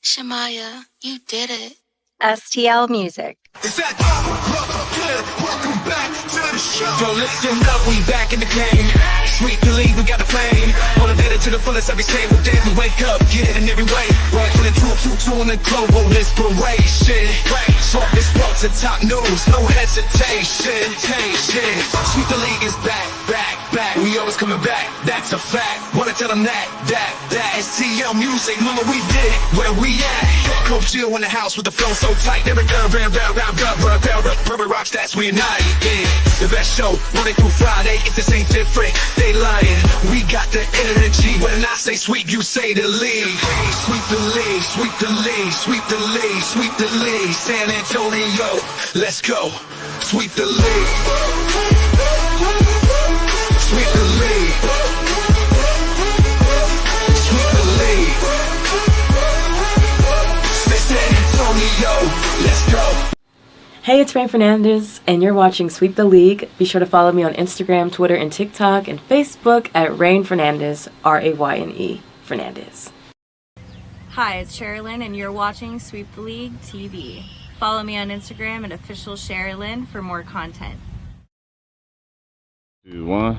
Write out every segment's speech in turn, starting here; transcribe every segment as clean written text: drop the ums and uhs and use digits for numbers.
Shamaya, you did it. STL Music. Welcome back to the show. Yo, listen up, we back in the game. Sweep the league, we got the flame. Motivated to the fullest every single day. We wake up, get it in every way. Rockin' the 222 in the global inspiration. Talk this sports and top news, no hesitation. Sweep the league is back. We always coming back, that's a fact. Wanna tell them that STL Music, mama, we did it, where we at? Coach Jill in the house with the flow so tight. Every rocks, that's we unite. The best show, Monday through Friday. If this ain't different, they lying. We got the energy. When I say sweep, you say the league. Sweep the league, sweep the league, sweep the league, sweep the league. San Antonio, let's go. Sweep the league. Sweep the league. Sweep the league. San Antonio, let's go. Hey, it's Rain Fernandez, and you're watching Sweep the League. Be sure to follow me on Instagram, Twitter, and TikTok, and Facebook at Rain Fernandez, R-A-Y-N-E, Fernandez. Hi, it's Sherilyn, and you're watching Sweep the League TV. Follow me on Instagram at official Sherilyn for more content. 2, 1.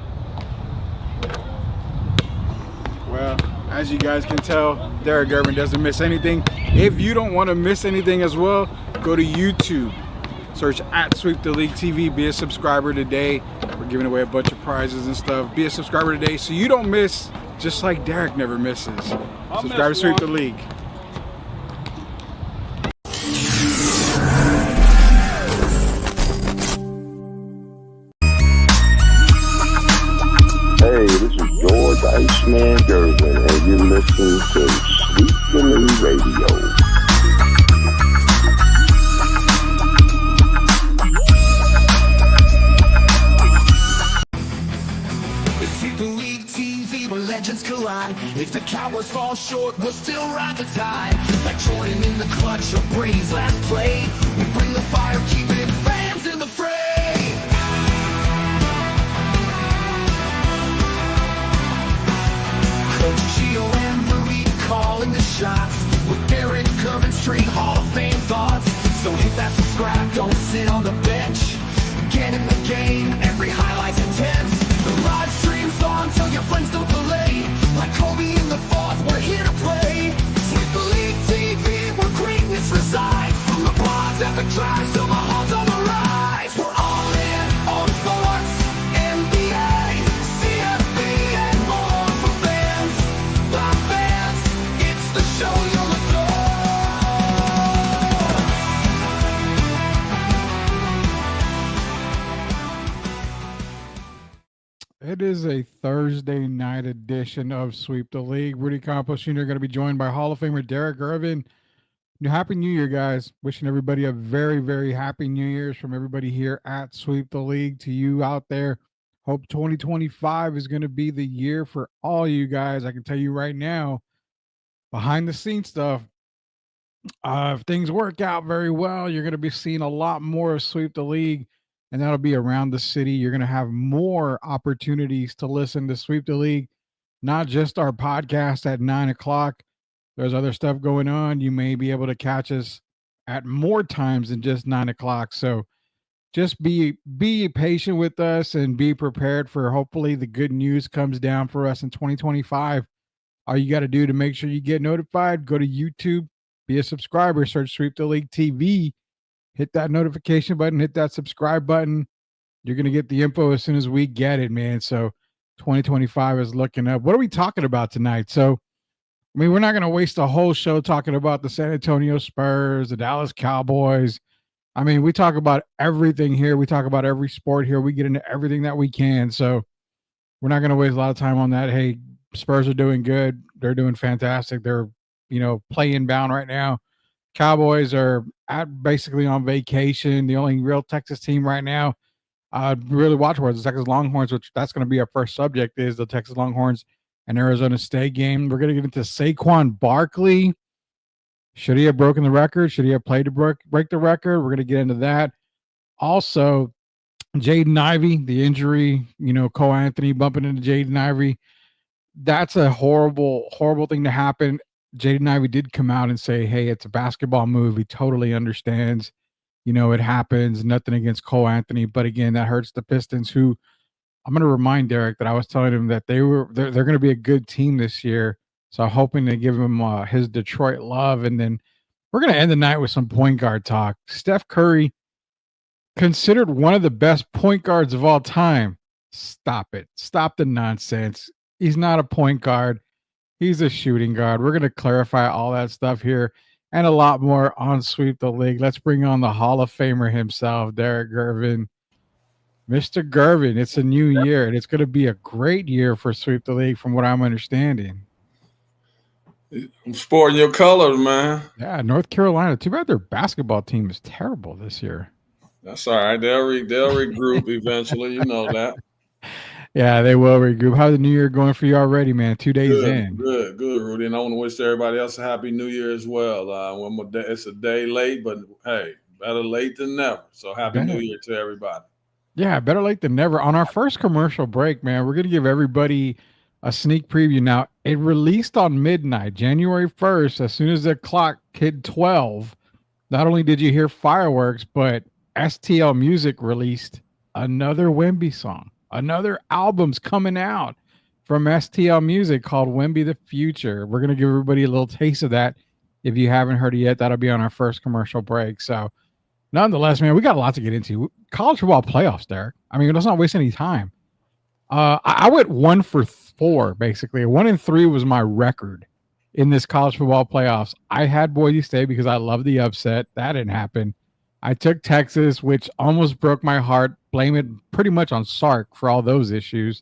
Well, as you guys can tell, Derek Irvin doesn't miss anything. If you don't want to miss anything as well, go to YouTube. Search at Sweep the League TV. Be a subscriber today. We're giving away a bunch of prizes and stuff. Be a subscriber today so you don't miss, just like Derek never misses. Subscribe to Sweep the League. Hey, this is George Iceman Gervin, and you're listening to Sweep the League Radio. Sweep the league TV where legends collide. If the Cowboys fall short, we'll still ride the tide. Like Jordan in the clutch or Brady's last play, we bring the fire, keeping fans in the fray. Coach Gio and Marie calling the shots with Derek Irvin straight Hall of Fame thoughts. So hit that subscribe, don't sit on the bench. Get in the game, every highlight's intense. The live stream's on till your friends don't delay. Like Kobe in the fourth, we're here to play. Sweep the League TV, where greatness resides. From the blogs at the drives till the horns on the rise. We're all in on sports, NBA, CFP, and more for fans. Live fans, it's the show you'll adore. It is a Thursday night edition of Sweep the League. Rudy Campos Jr. going to be joined by Hall of Famer Derek Irvin. Happy New Year, guys. Wishing everybody a very, very happy New Year's from everybody here at Sweep the League to you out there. Hope 2025 is going to be the year for all you guys. I can tell you right now, behind the scenes stuff, if things work out very well, you're going to be seeing a lot more of Sweep the League, and that'll be around the city. You're going to have more opportunities to listen to Sweep the League, not just our podcast at 9 o'clock. There's other stuff going on. You may be able to catch us at more times than just 9 o'clock. So just be patient with us and be prepared for hopefully the good news comes down for us in 2025. All you got to do to make sure you get notified, go to YouTube, be a subscriber, search Sweep the League TV, hit that notification button, hit that subscribe button. You're going to get the info as soon as we get it, man. So 2025 is looking up. What are we talking about tonight? So, I mean, we're not going to waste a whole show talking about the San Antonio Spurs, the Dallas Cowboys. I mean, we talk about everything here. We talk about every sport here. We get into everything that we can. So we're not going to waste a lot of time on that. Hey, Spurs are doing good. They're doing fantastic. They're, play-in bound right now. Cowboys are basically on vacation. The only real Texas team right now really watch for is the Texas Longhorns, which that's going to be our first subject, is the Texas Longhorns and Arizona State game. We're going to get into Saquon Barkley. Should he have broken the record? Should he have played to break the record? We're going to get into that. Also, Jaden Ivey, the injury, Cole Anthony bumping into Jaden Ivey. That's a horrible, horrible thing to happen. Jaden Ivey did come out and say, hey, it's a basketball move. He totally understands. It happens. Nothing against Cole Anthony. But again, that hurts the Pistons, who I'm going to remind Derek that I was telling him that they're going to be a good team this year. So I'm hoping to give him his Detroit love. And then we're going to end the night with some point guard talk. Steph Curry, considered one of the best point guards of all time. Stop it. Stop the nonsense. He's not a point guard. He's a shooting guard. We're going to clarify all that stuff here and a lot more on Sweep the League. Let's bring on the Hall of Famer himself, Derek Gervin. Mr. Gervin, it's a new year, and it's going to be a great year for Sweep the League from what I'm understanding. I'm sporting your colors, man. Yeah, North Carolina. Too bad their basketball team is terrible this year. That's all right. They'll regroup eventually. You know that. Yeah, they will regroup. How's the new year going for you already, man? 2 days in. Good, Rudy. And I want to wish everybody else a happy new year as well. It's a day late, but hey, better late than never. So happy new year to everybody. Yeah, better late than never. On our first commercial break, man, we're going to give everybody a sneak preview. Now, it released on midnight, January 1st. As soon as the clock hit 12, not only did you hear fireworks, but STL Music released another Wemby song. Another album's coming out from STL Music called Wemby the Future. We're going to give everybody a little taste of that. If you haven't heard it yet, that'll be on our first commercial break. So nonetheless, man, we got a lot to get into. College football playoffs, Derek. I mean, let's not waste any time. I went 1 for 4, basically. 1-3 was my record in this college football playoffs. I had Boise State because I love the upset. That didn't happen. I took Texas, which almost broke my heart. Blame it pretty much on Sark for all those issues.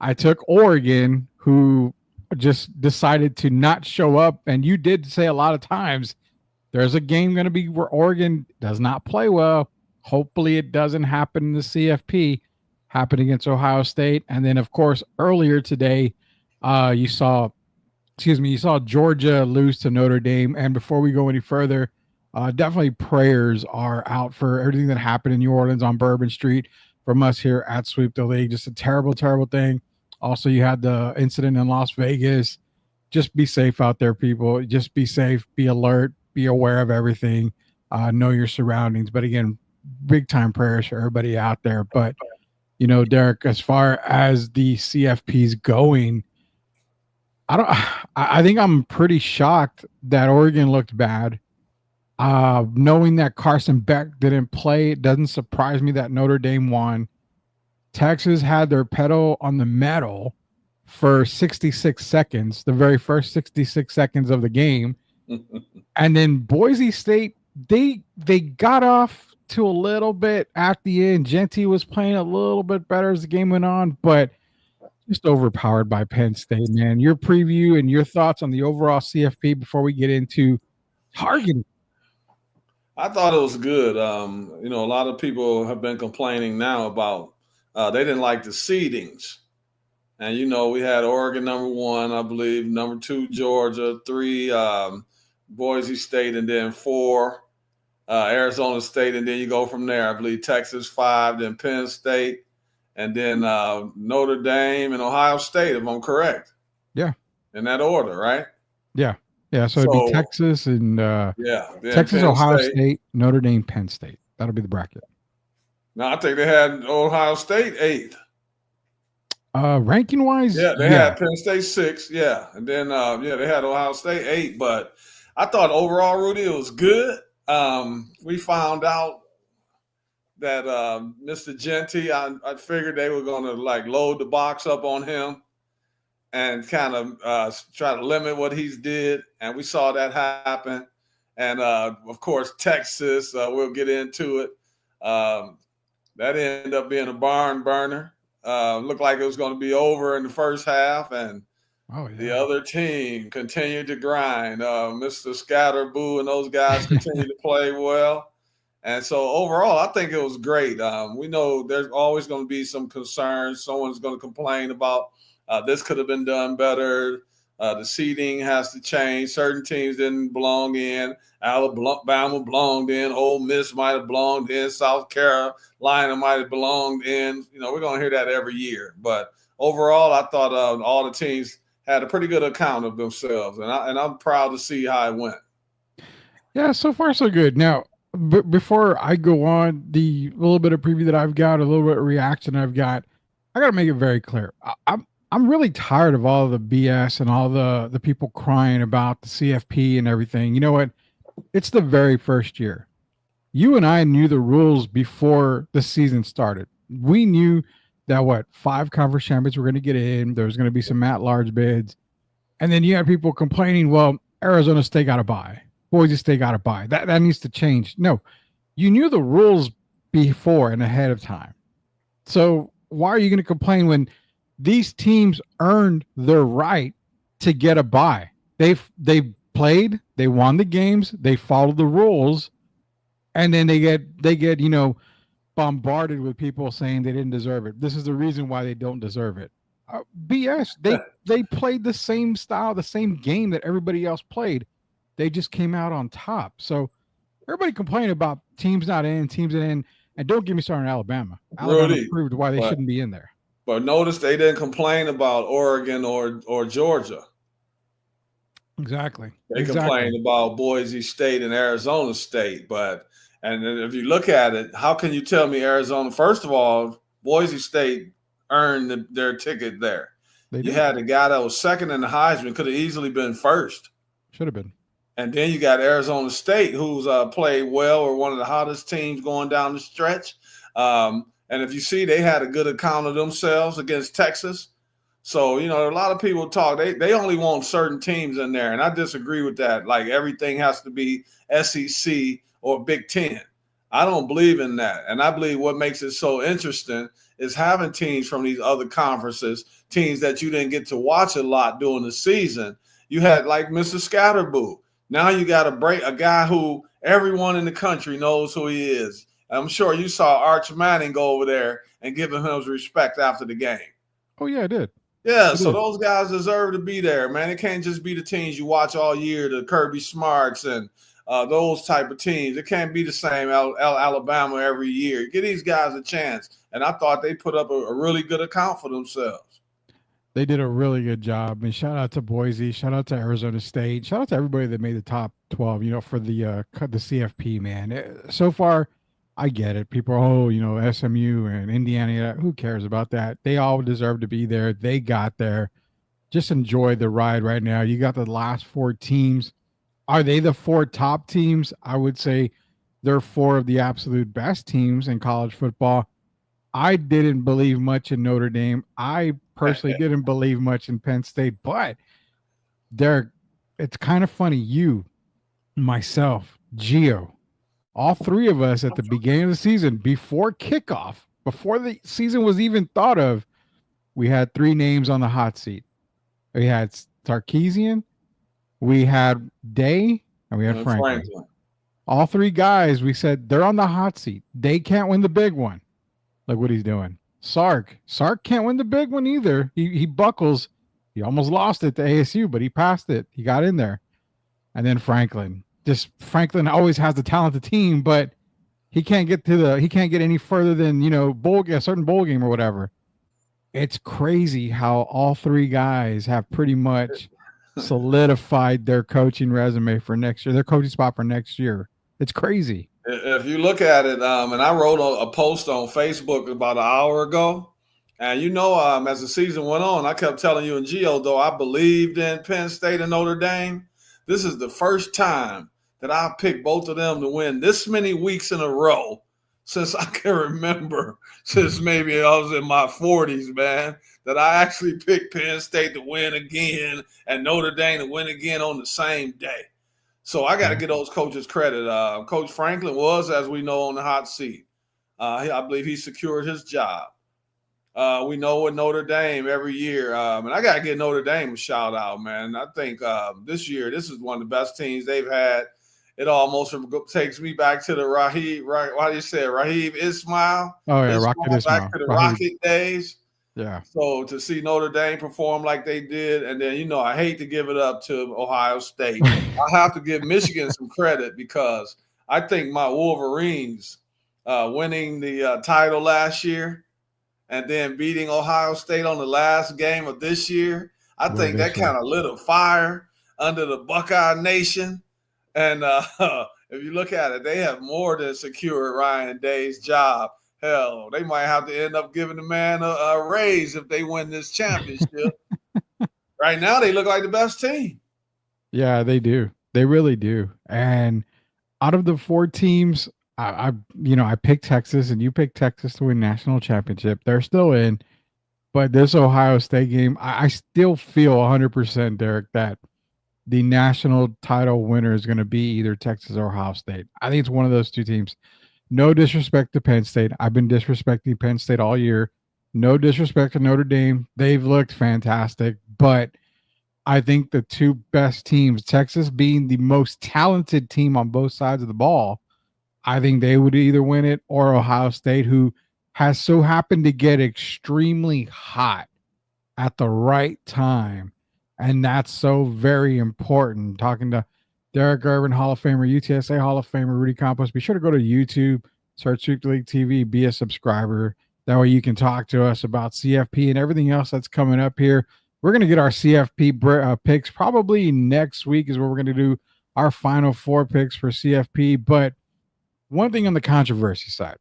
I took Oregon, who just decided to not show up. And you did say a lot of times, there's a game going to be where Oregon does not play well. Hopefully it doesn't happen in the CFP, happen against Ohio State. And then, of course, earlier today, you saw Georgia lose to Notre Dame. And before we go any further, definitely prayers are out for everything that happened in New Orleans on Bourbon Street from us here at Sweep the League. Just a terrible, terrible thing. Also, you had the incident in Las Vegas. Just be safe out there, people. Just be safe, be alert, be aware of everything, know your surroundings. But again, big time prayers for everybody out there. But, Derek, as far as the CFP's going, I think I'm pretty shocked that Oregon looked bad. Knowing that Carson Beck didn't play, it doesn't surprise me that Notre Dame won. Texas had their pedal on the metal for 66 seconds, the very first 66 seconds of the game. And then Boise State, they got off to a little bit at the end. Genty was playing a little bit better as the game went on, but just overpowered by Penn State, man. Your preview and your thoughts on the overall CFP before we get into targeting. I thought it was good. A lot of people have been complaining now about they didn't like the seedings. And, we had Oregon number 1, I believe, number 2, Georgia, 3, Boise State, and then 4, Arizona State. And then you go from there. I believe Texas 5, then Penn State, and then Notre Dame and Ohio State, if I'm correct. Yeah. In that order, right? Yeah. Yeah, so it'd be Texas and Texas, Penn Ohio State, Notre Dame, Penn State. That'll be the bracket. No, I think they had Ohio State 8th. Ranking wise, they had Penn State 6th, and then they had Ohio State 8. But I thought overall, Rudy, it was good. We found out that Mr. Genty, I figured they were going to load the box up on him and kind of try to limit what he's did. And we saw that happen. And, of course, Texas, we'll get into it. That ended up being a barn burner. Looked like it was going to be over in the first half. And the other team continued to grind. Mr. Scatterboo and those guys continued to play well. And so overall, I think it was great. We know there's always going to be some concerns. Someone's going to complain about this could have been done better. The seeding has to change. Certain teams didn't belong in. Alabama belonged in. Ole Miss might have belonged in. South Carolina might have belonged in. We're going to hear that every year. But overall, I thought all the teams had a pretty good account of themselves, and I'm proud to see how it went. Yeah, so far so good. Now, before I go on, the little bit of preview that I've got, a little bit of reaction I've got, I got to make it very clear. I'm really tired of all the BS and all the people crying about the CFP and everything. You know what? It's the very first year. You and I knew the rules before the season started. We knew that 5 conference champions were going to get in. There was going to be some at-large bids, and then you had people complaining, well, Arizona State got to buy. Boise State got to buy. That needs to change. No, you knew the rules before and ahead of time. So why are you going to complain when these teams earned their right to get a buy? They played, they won the games, they followed the rules, and then they get bombarded with people saying they didn't deserve it. This is the reason why they don't deserve it. BS. They played the same style, the same game that everybody else played. They just came out on top. So everybody complaining about teams not in, and don't get me started on Alabama. Alabama proved why they shouldn't be in there. But notice they didn't complain about Oregon or Georgia. Exactly. They complained about Boise State and Arizona State. And if you look at it, how can you tell me Arizona? First of all, Boise State earned their ticket there. You had a guy that was second in the Heisman, could have easily been first. Should have been. And then you got Arizona State, who's played well, or one of the hottest teams going down the stretch. And if you see, they had a good account of themselves against Texas. So, a lot of people talk, they only want certain teams in there. And I disagree with that. Like everything has to be SEC or Big Ten. I don't believe in that. And I believe what makes it so interesting is having teams from these other conferences, teams that you didn't get to watch a lot during the season. You had like Mr. Scatterboo. Now you got a guy who everyone in the country knows who he is. I'm sure you saw Arch Manning go over there and give him his respect after the game. Oh, yeah, I did. Yeah, so those guys deserve to be there, man. It can't just be the teams you watch all year, the Kirby Smarts and those type of teams. It can't be the same Alabama every year. Give these guys a chance. And I thought they put up a really good account for themselves. They did a really good job. And shout out to Boise. Shout out to Arizona State. Shout out to everybody that made the top 12, for the CFP, man. So far, I get it. People are, SMU and Indiana. Who cares about that? They all deserve to be there. They got there. Just enjoy the ride right now. You got the last 4 teams. Are they the 4 top teams? I would say they're 4 of the absolute best teams in college football. I didn't believe much in Notre Dame. I personally didn't believe much in Penn State, but Derek, it's kind of funny. You, myself, Gio, all 3 of us at the beginning of the season, before kickoff, before the season was even thought of, we had 3 names on the hot seat. We had Sarkisian, we had Day, and we had Franklin. All 3 guys, we said they're on the hot seat. They can't win the big one. Look what he's doing. Sark can't win the big one either. He buckles. He almost lost it to ASU, but he passed it. He got in there. And then Franklin. Franklin always has the talented team, but he can't get any further than, a certain bowl game or whatever. It's crazy how all 3 guys have pretty much solidified their coaching resume for next year, their coaching spot for next year. It's crazy. If you look at it, and I wrote a post on Facebook about an hour ago, and as the season went on, I kept telling you and Gio, though I believed in Penn State and Notre Dame, this is the first time that I've picked both of them to win this many weeks in a row since I can remember, since maybe I was in my 40s, man, that I actually picked Penn State to win again and Notre Dame to win again on the same day. So I got to give those coaches credit. Coach Franklin was, as we know, on the hot seat. I believe he secured his job. We know with Notre Dame every year, and I got to give Notre Dame a shout out, man. I think this year, this is one of the best teams they've had. It almost takes me back to the Raheem Ismail. Oh, yeah, Rocket Ismail. Back to the Rocket days. Yeah. So to see Notre Dame perform like they did, and then, I hate to give it up to Ohio State. I have to give Michigan some credit because I think my Wolverines winning the title last year and then beating Ohio State on the last game of this year, I Very think good that stuff. kind of lit a fire under the Buckeye Nation. And if you look at it, they have more than secured Ryan Day's job. Hell, they might have to end up giving the man a raise if they win this championship. Right now, they look like the best team. Yeah, they do. They really do. And out of the 4 teams, I picked Texas, and you picked Texas to win national championship. They're still in, but this Ohio State game, I still feel 100%, Derek, that the national title winner is going to be either Texas or Ohio State. I think it's one of those 2 teams. No disrespect to Penn State. I've been disrespecting Penn State all year. No disrespect to Notre Dame. They've looked fantastic, but I think the 2 best teams, Texas being the most talented team on both sides of the ball, I think they would either win it, or Ohio State, who has so happened to get extremely hot at the right time. And that's so very important. Talking to Derek Irvin, Hall of Famer, UTSA Hall of Famer, Rudy Campos. Be sure to go to YouTube, search Sweep the League TV, be a subscriber. That way you can talk to us about CFP and everything else that's coming up here. We're going to get our CFP picks probably next week is where we're going to do our final 4 picks for CFP. But one thing on the controversy side.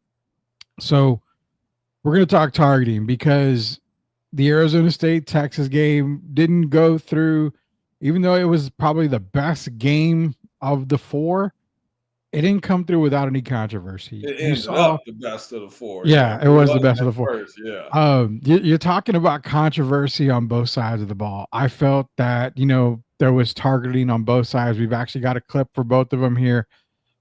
So we're going to talk targeting because the Arizona State-Texas game didn't go through, even though it was probably the best game of the 4, it didn't come through without any controversy. It ended up the best of the 4. Yeah, it was the best of the 4. First, yeah. You're talking about controversy on both sides of the ball. I felt that, there was targeting on both sides. We've actually got a clip for both of them here.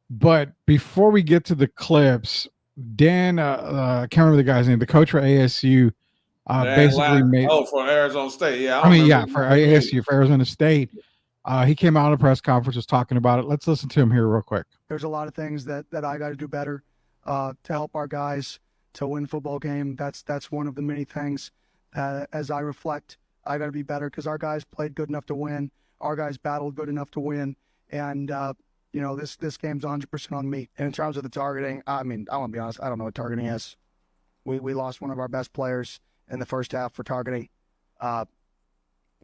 But before we get to the clips, Dan, I can't remember the guy's name, the coach for ASU, basically made. Oh, for Arizona State, yeah. For ASU, for Arizona State. He came out in a press conference, was talking about it. Let's listen to him here real quick. There's a lot of things that I got to do better to help our guys to win football game. That's one of the many things. As I reflect, I got to be better because our guys played good enough to win. Our guys battled good enough to win. And, this game's 100% on me. And in terms of the targeting, I want to be honest, I don't know what targeting is. We lost one of our best players in the first half for targeting.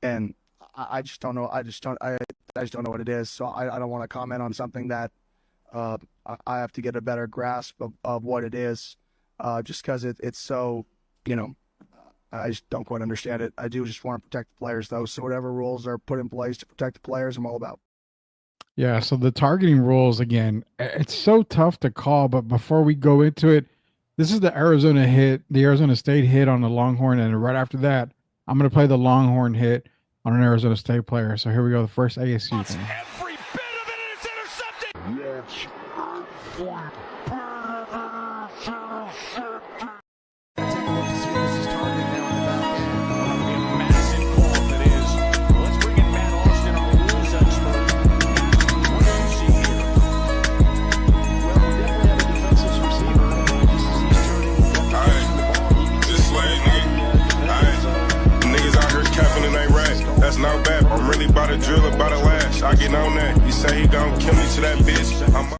And I just don't know. I just don't know what it is. So I don't want to comment on something that I have to get a better grasp of what it is, just because it's so, I just don't quite understand it. I do just want to protect the players, though. So whatever rules are put in place to protect the players, I'm all about. Yeah, so the targeting rules, again, it's so tough to call. But before we go into it, this is the Arizona State hit on the Longhorn. And right after that, I'm going to play the Longhorn hit on an Arizona State player. So here we go, the first ASU thing. Every bit of it is intercepted. That's not bad. I'm really about to drill, about to lash. I get on that. You say he gonna kill me to that bitch.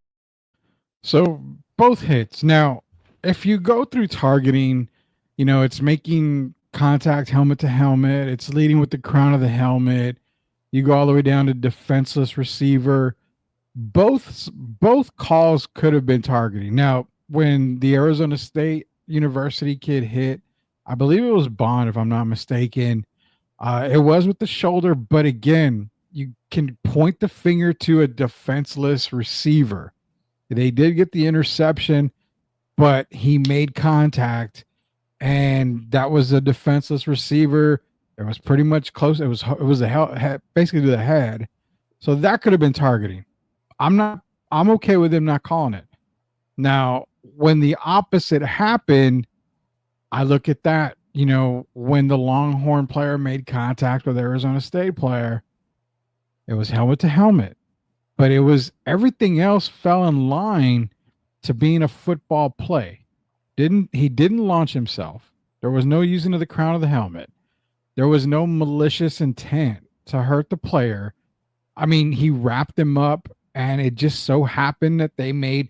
So both hits. Now, if you go through targeting, it's making contact helmet to helmet. It's leading with the crown of the helmet. You go all the way down to defenseless receiver. Both calls could have been targeting. Now, when the Arizona State University kid hit, I believe it was Bond, if I'm not mistaken. It was with the shoulder, but again, you can point the finger to a defenseless receiver. They did get the interception, but he made contact, and that was a defenseless receiver. It was pretty much close. It was basically to the head, so that could have been targeting. I'm okay with him not calling it. Now, when the opposite happened, I look at that. When the Longhorn player made contact with Arizona State player, it was helmet to helmet, but it was everything else fell in line to being a football play. He didn't launch himself. There was no using of the crown of the helmet. There was no malicious intent to hurt the player. I mean, he wrapped him up, and it just so happened that they made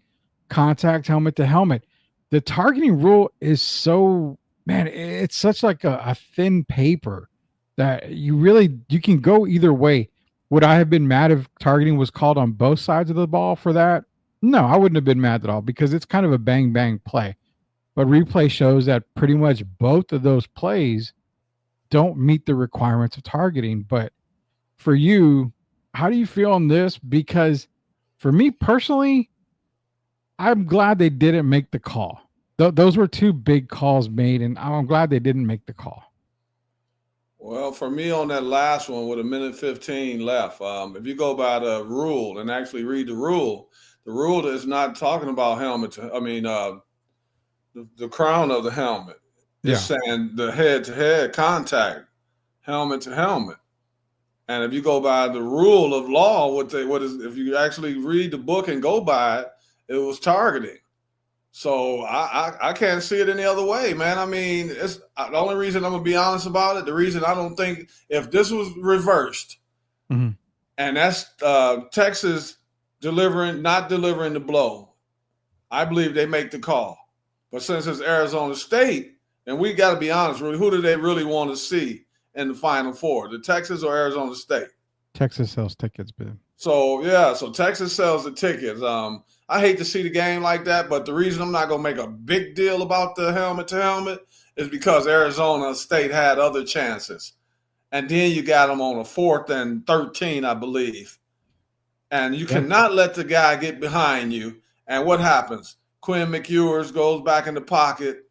contact helmet to helmet. The targeting rule is so, man, it's such like a thin paper that you can go either way. Would I have been mad if targeting was called on both sides of the ball for that? No, I wouldn't have been mad at all because it's kind of a bang bang play. But replay shows that pretty much both of those plays don't meet the requirements of targeting. But for you, how do you feel on this? Because for me personally, I'm glad they didn't make the call. Those were two big calls made, and I'm glad they didn't make the call. Well, for me on that last one with a minute 15 left, if you go by the rule and actually read the rule is not talking about helmet. The crown of the helmet. It's saying the head-to-head contact, helmet to helmet. And if you go by the rule of law, if you actually read the book and go by it, it was targeting. So I can't see it any other way, man. I mean, it's the only reason I'm gonna be honest about it. The reason I don't think if this was reversed, and that's Texas not delivering the blow, I believe they make the call. But since it's Arizona State, and we got to be honest, really, who do they really want to see in the Final Four? The Texas or Arizona State? Texas sells tickets, Ben. So Texas sells the tickets. I hate to see the game like that, but the reason I'm not going to make a big deal about the helmet to helmet is because Arizona State had other chances. And then you got them on a 4th and 13, I believe. And you cannot let the guy get behind you. And what happens? Quinn McEwers goes back in the pocket.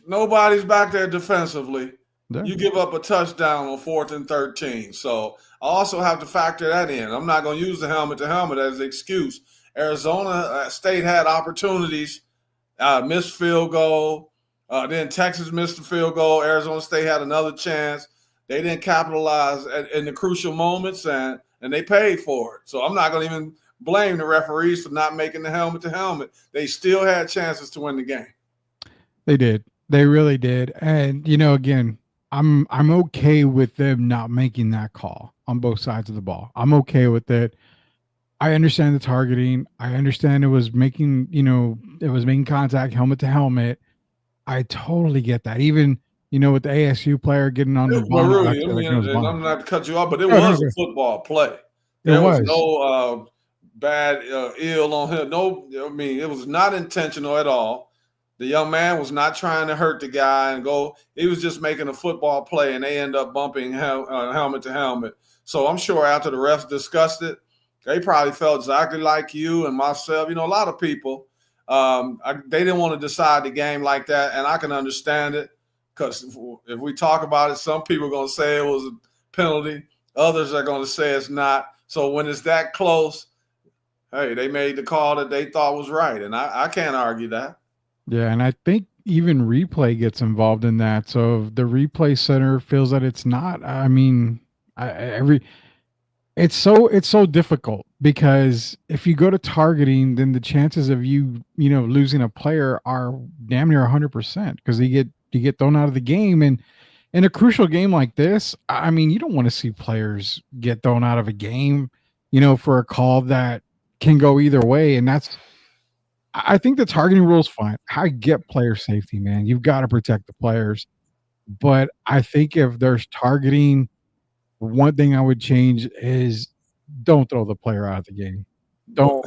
Nobody's back there defensively. Yeah. You give up a touchdown on 4th and 13. So I also have to factor that in. I'm not going to use the helmet to helmet as an excuse. Arizona State had opportunities, missed field goal. Then Texas missed the field goal. Arizona State had another chance. They didn't capitalize in the crucial moments, and they paid for it. So I'm not going to even blame the referees for not making the helmet to helmet. They still had chances to win the game. They did. They really did. And, again, I'm okay with them not making that call on both sides of the ball. I'm okay with it. I understand the targeting. I understand it was making contact helmet to helmet. I totally get that. Even, with the ASU player getting on the ball. Rudy, I'm not to cut you off, but it was a football play. There was no bad ill on him. No, it was not intentional at all. The young man was not trying to hurt the guy and go. He was just making a football play, and they end up bumping helmet to helmet. So I'm sure after the refs discussed it, they probably felt exactly like you and myself. A lot of people, they didn't want to decide the game like that, and I can understand it because if we talk about it, some people are going to say it was a penalty. Others are going to say it's not. So when it's that close, hey, they made the call that they thought was right, and I can't argue that. Yeah, and I think even replay gets involved in that. So if the replay center feels that it's not, it's so difficult because if you go to targeting, then the chances of you losing a player are damn near 100% because you get thrown out of the game. And in a crucial game like this, you don't want to see players get thrown out of a game, for a call that can go either way. And I think the targeting rule is fine. I get player safety, man. You've got to protect the players. But I think if there's targeting, one thing I would change is don't throw the player out of the game. Don't.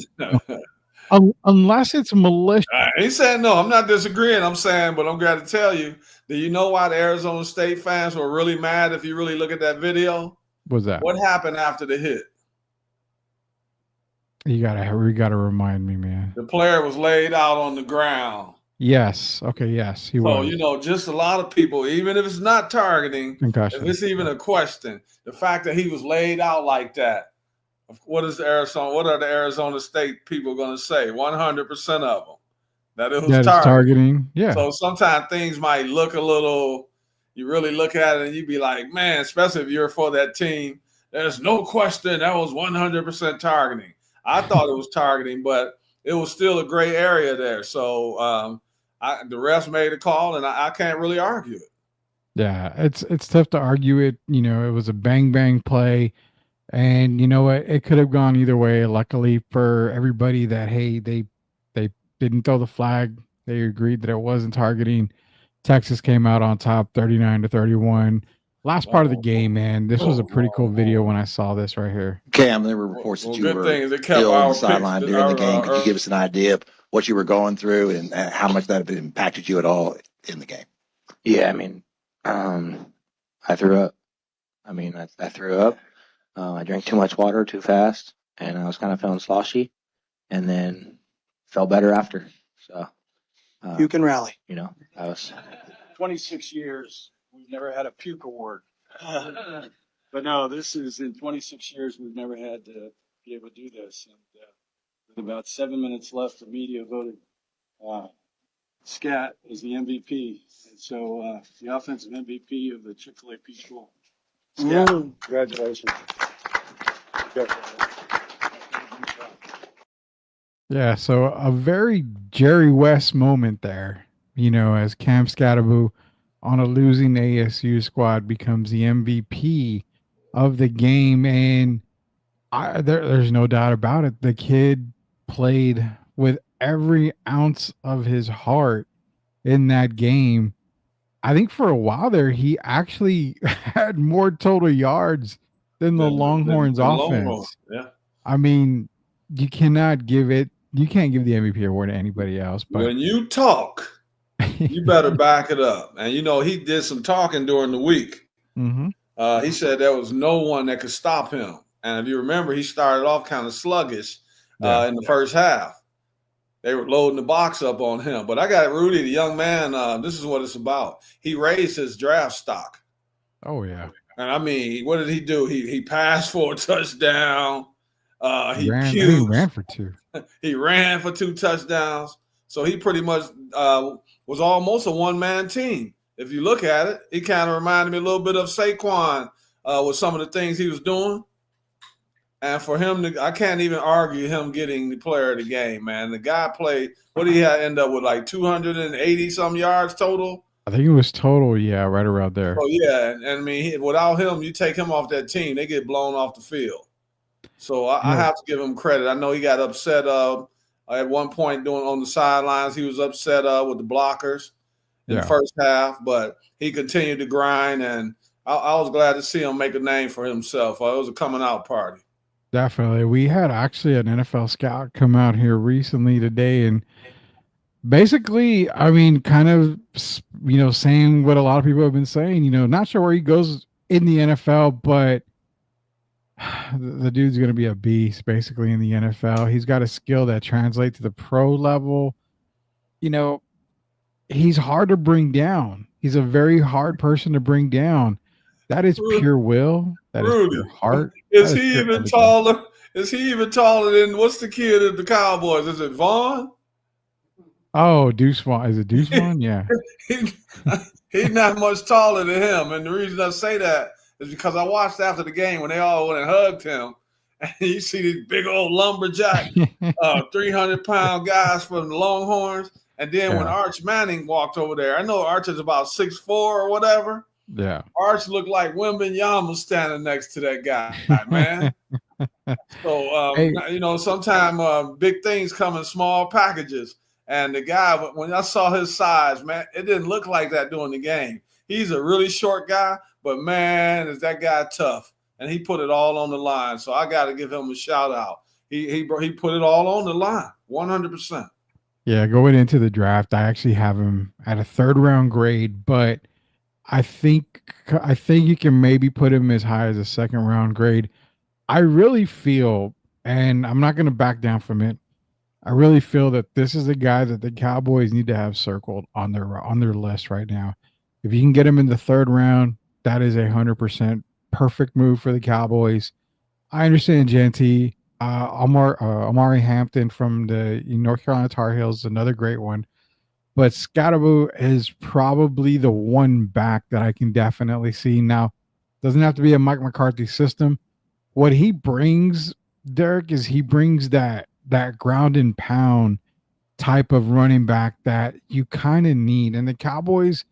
Unless it's malicious. He said no. I'm not disagreeing. I'm saying, but I'm glad to tell you, do you know why the Arizona State fans were really mad if you really look at that video? What's that? What happened after the hit? You gotta remind me, man. The player was laid out on the ground. Yes. Okay. Yes, he was. So just a lot of people, even if it's not targeting, concussion. If it's even a question, the fact that he was laid out like that, what are the Arizona State people going to say? 100% of them that it was targeting. Yeah. So sometimes things might look a little. You really look at it and you be like, man, especially if you're for that team, there's no question that was 100% targeting. I thought it was targeting, but it was still a gray area there. So the refs made a call, and I can't really argue it. Yeah, it's tough to argue it. It was a bang play, and it could have gone either way. Luckily for everybody, that they didn't throw the flag. They agreed that it wasn't targeting, Texas came out on top 39-31. Last part of the game, man. This was a pretty cool video when I saw this right here. Cam, there were reports that you good were thing is it kept ill on our the picks. sideline during the game. Could you give us an idea of what you were going through and how much that impacted you at all in the game? Yeah, I mean, I threw up. I threw up. I drank too much water too fast, and I was kind of feeling sloshy, and then felt better after. So You can rally. you know, I was 26 years, we've never had a puke award. But no, this is in 26 years, we've never had to be able to do this. And with about 7 minutes left, the media voted Scat as the MVP. And so the offensive MVP of the Chick-fil-A Peach Bowl. Scat, congratulations. Yeah, so a very Jerry West moment there, as Cam Scatterbo on a losing ASU squad becomes the MVP of the game. And there's no doubt about it. The kid played with every ounce of his heart in that game. I think for a while there, he actually had more total yards than the Longhorns offense. Yeah. I mean, you can't give the MVP award to anybody else. But when you talk, you better back it up. And he did some talking during the week. Mm-hmm. He said there was no one that could stop him. And if you remember, he started off kind of sluggish in the first half. They were loading the box up on him. But I got Rudy, the young man, this is what it's about. He raised his draft stock. Oh, yeah. And I mean, what did he do? He passed for a touchdown. He ran for 2. He ran for 2 touchdowns. So he pretty much was almost a one-man team. If you look at it, he kind of reminded me a little bit of Saquon with some of the things he was doing. And for him, I can't even argue him getting the player of the game, man. The guy played, what did he end up with, like 280-some yards total? I think it was total, yeah, right around there. Oh, yeah. And I mean, without him, you take him off that team, they get blown off the field. So I have to give him credit. I know he got upset at one point on the sidelines. He was upset with the blockers in the first half, but he continued to grind, and I was glad to see him make a name for himself. It was a coming out party. Definitely. We had actually an NFL scout come out here recently today and basically, I mean, kind of, saying what a lot of people have been saying, not sure where he goes in the NFL, but the dude's going to be a beast basically in the NFL. He's got a skill that translates to the pro level. He's hard to bring down. He's a very hard person to bring down. That is pure will. That is pure heart. Is he even taller? Is he even taller than what's the kid at the Cowboys? Is it Vaughn? Oh, Deuce Vaughn. Is it Deuce Vaughn? Yeah. He's not much taller than him. And the reason I say that is because I watched after the game when they all went and hugged him. And you see these big old lumberjack, 300-pound guys from the Longhorns. And then when Arch Manning walked over there, I know Arch is about 6'4" or whatever. Yeah. Arch looked like Wembanyama standing next to that guy, man. So, sometimes big things come in small packages. And the guy, when I saw his size, man, it didn't look like that during the game. He's a really short guy, but, man, is that guy tough. And he put it all on the line. So I got to give him a shout out. He put it all on the line, 100%. Yeah, going into the draft, I actually have him at a 3rd-round grade, but I think you can maybe put him as high as a 2nd-round grade. I really feel, and I'm not going to back down from it, I really feel that this is a guy that the Cowboys need to have circled on their list right now. If you can get him in the 3rd round, that is 100% perfect move for the Cowboys. I understand Genty, Amari Hampton from the North Carolina Tar Heels, another great one. But Scatterbo is probably the one back that I can definitely see. Now, doesn't have to be a Mike McCarthy system. What he brings, Derek, is he brings that ground and pound type of running back that you kind of need. And the Cowboys,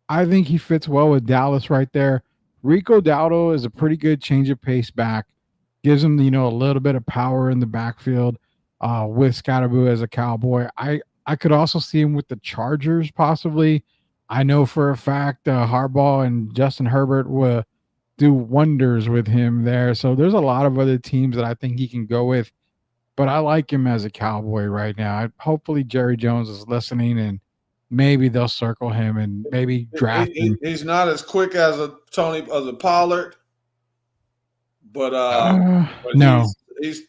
I think he fits well with Dallas right there. Rico Dowdle is a pretty good change of pace back. Gives him, a little bit of power in the backfield with Scatterbo as a Cowboy. I could also see him with the Chargers possibly. I know for a fact Harbaugh and Justin Herbert will do wonders with him there. So there's a lot of other teams that I think he can go with. But I like him as a Cowboy right now. Hopefully Jerry Jones is listening and maybe they'll circle him and maybe draft him. He's not as quick as a Pollard, but no. He's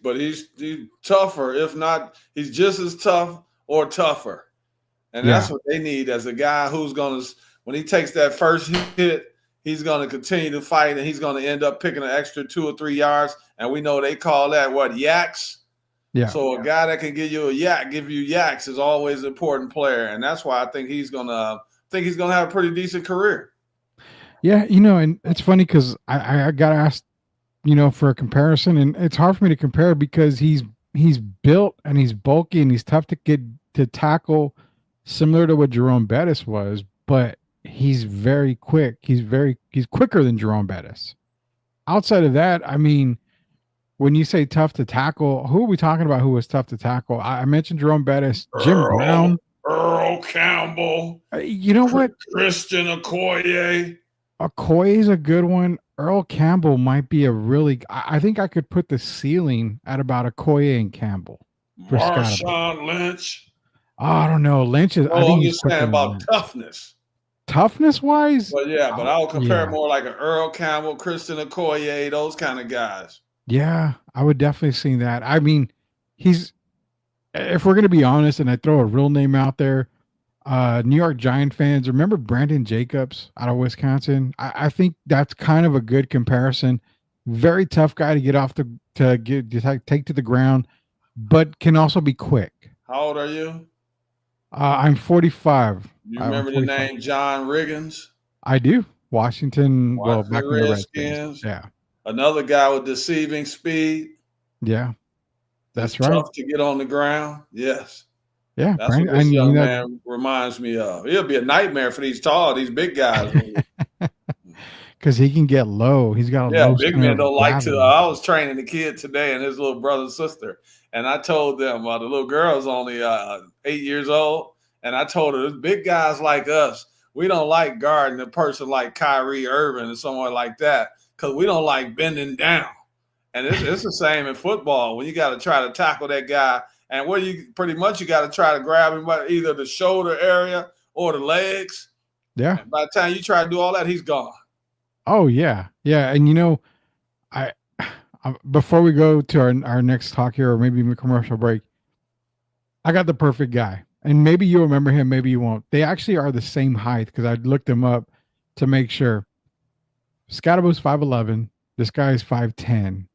tougher. If not, he's just as tough or tougher. And that's what they need as a guy who's going to, when he takes that first hit, he's going to continue to fight and he's going to end up picking an extra 2 or 3 yards. And we know they call that yaks. Yeah. So a guy that can give you yaks is always an important player. And that's why I think he's going to have a pretty decent career. Yeah. And it's funny because I got asked, for a comparison, and it's hard for me to compare because he's built and he's bulky and he's tough to get to tackle, similar to what Jerome Bettis was, but he's very quick. He's quicker than Jerome Bettis. Outside of that, I mean, when you say tough to tackle, who are we talking about who was tough to tackle? I mentioned Jerome Bettis, Jim Brown, Earl Campbell. You know what? Christian Okoye. Okoye is a good one. Earl Campbell might be I think I could put the ceiling at about Okoye and Campbell. Marshawn Lynch. I don't know. Lynch is. I think I'm he's just saying about toughness. Toughness wise? But I would compare more like an Earl Campbell, Christian Okoye, those kind of guys. Yeah, I would definitely see that. I mean, if we're going to be honest, and I throw a real name out there, New York Giant fans, remember Brandon Jacobs out of Wisconsin? I think that's kind of a good comparison. Very tough guy to get off take to the ground, but can also be quick. How old are you? I'm 45. You remember the name John Riggins? I do. Washington back in the Redskins. Yeah. Another guy with deceiving speed. Yeah. That's right. Tough to get on the ground. Yes. Yeah. That's what this young man reminds me of. It'll be a nightmare for these big guys. Because he can get low. He's got a low big men don't like to. I was training a kid today and his little brother and sister. And I told them, the little girl's only 8 years old. And I told her, big guys like us, we don't like guarding a person like Kyrie Irving or someone like that because we don't like bending down. And it's the same in football when you got to try to tackle that guy. And you got to try to grab him by either the shoulder area or the legs. Yeah. And by the time you try to do all that, he's gone. Oh, yeah. Yeah. And, I before we go to our next talk here or maybe a commercial break, I got the perfect guy. And maybe you'll remember him, maybe you won't. They actually are the same height because I looked them up to make sure. Scottaboo's 5'11". This guy is 5'10".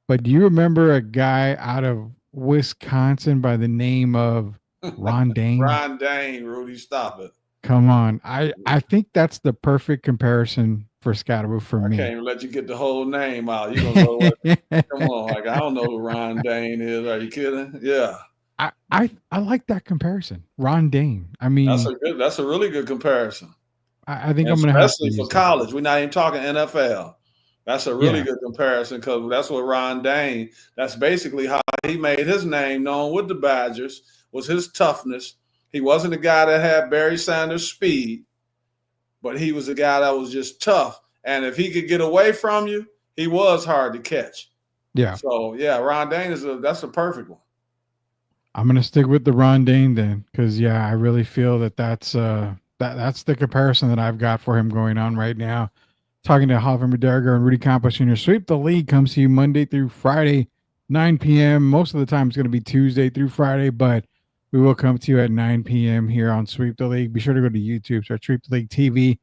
But do you remember a guy out of Wisconsin by the name of Ron Dane? Ron Dane, Rudy, stop it. Come on. I think that's the perfect comparison for Scottaboo for me. I can't even let you get the whole name out. You're gonna know come on, like I don't know who Ron Dane is. Are you kidding? Yeah. I like that comparison. Ron Dane. I mean, that's a really good comparison. I think I'm going to have to especially for college. We're not even talking NFL. That's a really good comparison because that's what Ron Dane. That's basically how he made his name known with the Badgers. Was his toughness. He wasn't a guy that had Barry Sanders' speed, but he was a guy that was just tough. And if he could get away from you, he was hard to catch. Yeah. So Ron Dane that's a perfect one. I'm going to stick with the Ron Dane then because, I really feel that's the comparison that I've got for him going on right now. Talking to Hall of Famer Derek and Rudy Campos Jr. Sweep the League comes to you Monday through Friday, 9 p.m. Most of the time it's going to be Tuesday through Friday, but we will come to you at 9 p.m. here on Sweep the League. Be sure to go to YouTube, search Sweep the League TV.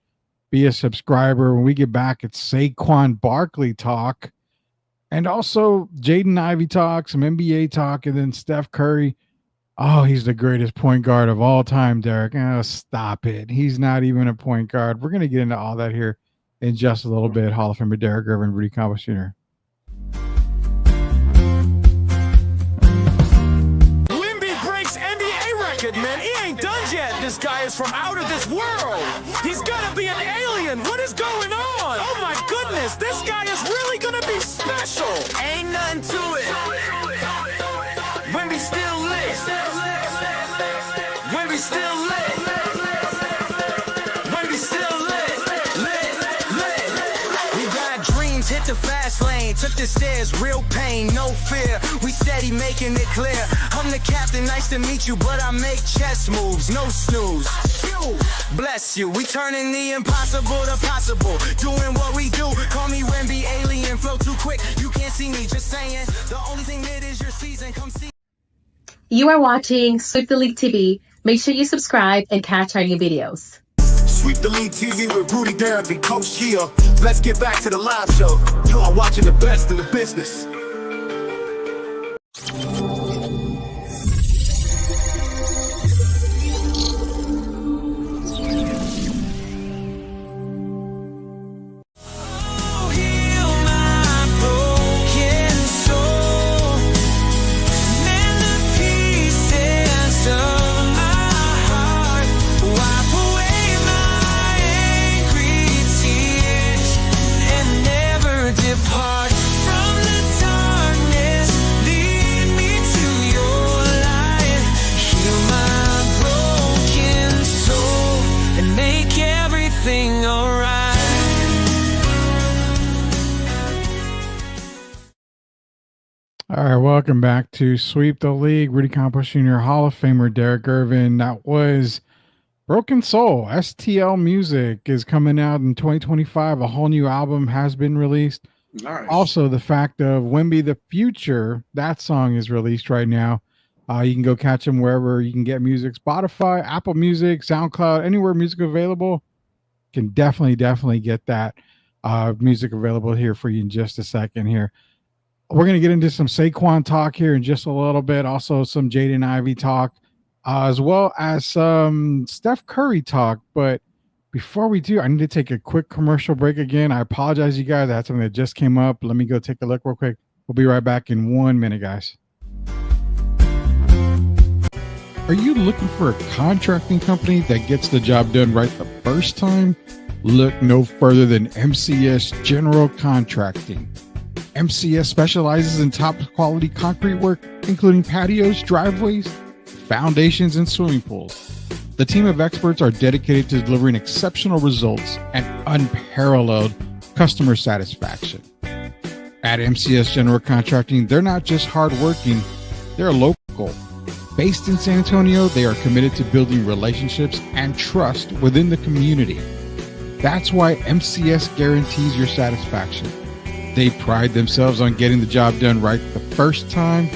Be a subscriber. When we get back, it's Saquon Barkley talk. And also Jaden Ivey talk, some NBA talk, and then Steph Curry. Oh, he's the greatest point guard of all time, Derek. Oh, stop it. He's not even a point guard. We're going to get into all that here in just a little bit. Hall of Famer Derek Irvin, Rudy Campos Jr. Wimby breaks NBA record, man. He ain't done yet. This guy is from out of this world. He's got to be an alien. What is going on? Oh, my goodness. This guy is really going to be special. Ain't nothing to it. Wimby still lit. Wimby still lit. took the stairs, real pain, no fear. We steady making it clear. I'm the captain, nice to meet you, but I make chess moves, no snooze. Bless you, we turning the impossible to possible. Doing what we do, call me Wemby, alien, flow too quick. You can't see me, just saying. The only thing that is your season, come see. You are watching Sweep the League TV. Make sure you subscribe and catch our new videos. Sweep the League TV with Rudy, Derek, and Coach Gia. Let's get back to the live show. You are watching the best in the business. All right, welcome back to Sweep the League. Rudy Campos Jr., Hall of Famer Derek Irvin. That was Broken Soul. STL Music is coming out in 2025. A whole new album has been released. Nice. Also, the fact of Wemby the Future, that song is released right now. You can go catch them wherever you can get music. Spotify, Apple Music, SoundCloud, anywhere music available. Can definitely get that music available here for you in just a second here. We're going to get into some Saquon talk here in just a little bit. Also some Jaden Ivey talk, as well as some Steph Curry talk. But before we do, I need to take a quick commercial break again. I apologize, you guys. I had something that just came up. Let me go take a look real quick. We'll be right back in 1 minute, guys. Are you looking for a contracting company that gets the job done right the first time? Look no further than MCS General Contracting. MCS specializes in top quality concrete work, including patios, driveways, foundations, and swimming pools. The team of experts are dedicated to delivering exceptional results and unparalleled customer satisfaction. At MCS General Contracting, they're not just hardworking, they're local. Based in San Antonio, they are committed to building relationships and trust within the community. That's why MCS guarantees your satisfaction. They pride themselves on getting the job done right the first time,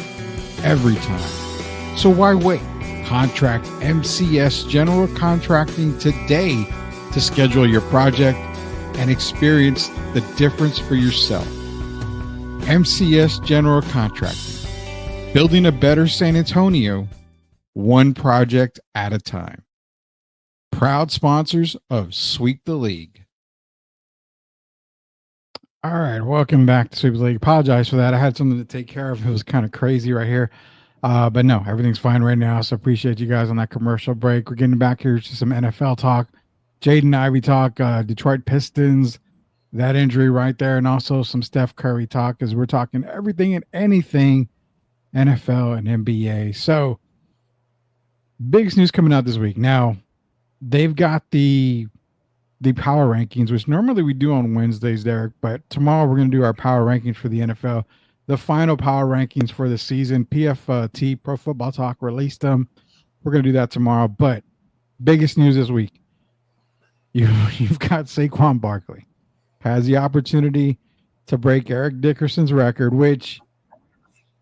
every time. So why wait? Contract MCS General Contracting today to schedule your project and experience the difference for yourself. MCS General Contracting, building a better San Antonio, one project at a time. Proud sponsors of Sweep the League. All right, welcome back to Sweep the League. Apologize for that. I had something to take care of. It was kind of crazy right here. But no, everything's fine right now. So appreciate you guys on that commercial break. We're getting back here to some NFL talk. Jaden Ivey talk, Detroit Pistons, that injury right there, and also some Steph Curry talk as we're talking everything and anything NFL and NBA. So biggest news coming out this week. Now, they've got the power rankings, which normally we do on Wednesdays, Derek, but tomorrow we're going to do our power rankings for the NFL. The final power rankings for the season. PFT, Pro Football Talk, released them. We're going to do that tomorrow. But biggest news this week, you've got Saquon Barkley has the opportunity to break Eric Dickerson's record, which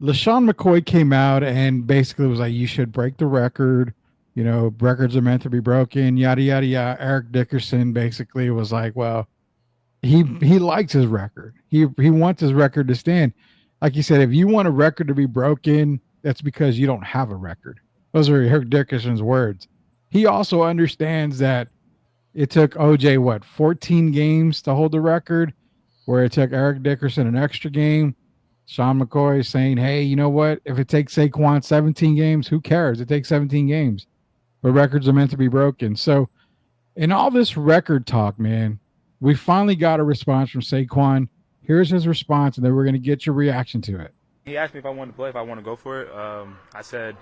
LaShawn McCoy came out and basically was like, you should break the record. You know, records are meant to be broken, yada, yada, yada. Eric Dickerson basically was like, well, he likes his record. He wants his record to stand. Like you said, if you want a record to be broken, that's because you don't have a record. Those are Eric Dickerson's words. He also understands that it took OJ, 14 games to hold the record, where it took Eric Dickerson an extra game. Sean McCoy is saying, hey, you know what? If it takes Saquon 17 games, who cares? It takes 17 games. But records are meant to be broken. So in all this record talk, man, we finally got a response from Saquon. Here's his response, and then we're going to get your reaction to it. He asked me if I wanted to play, if I want to go for it. I said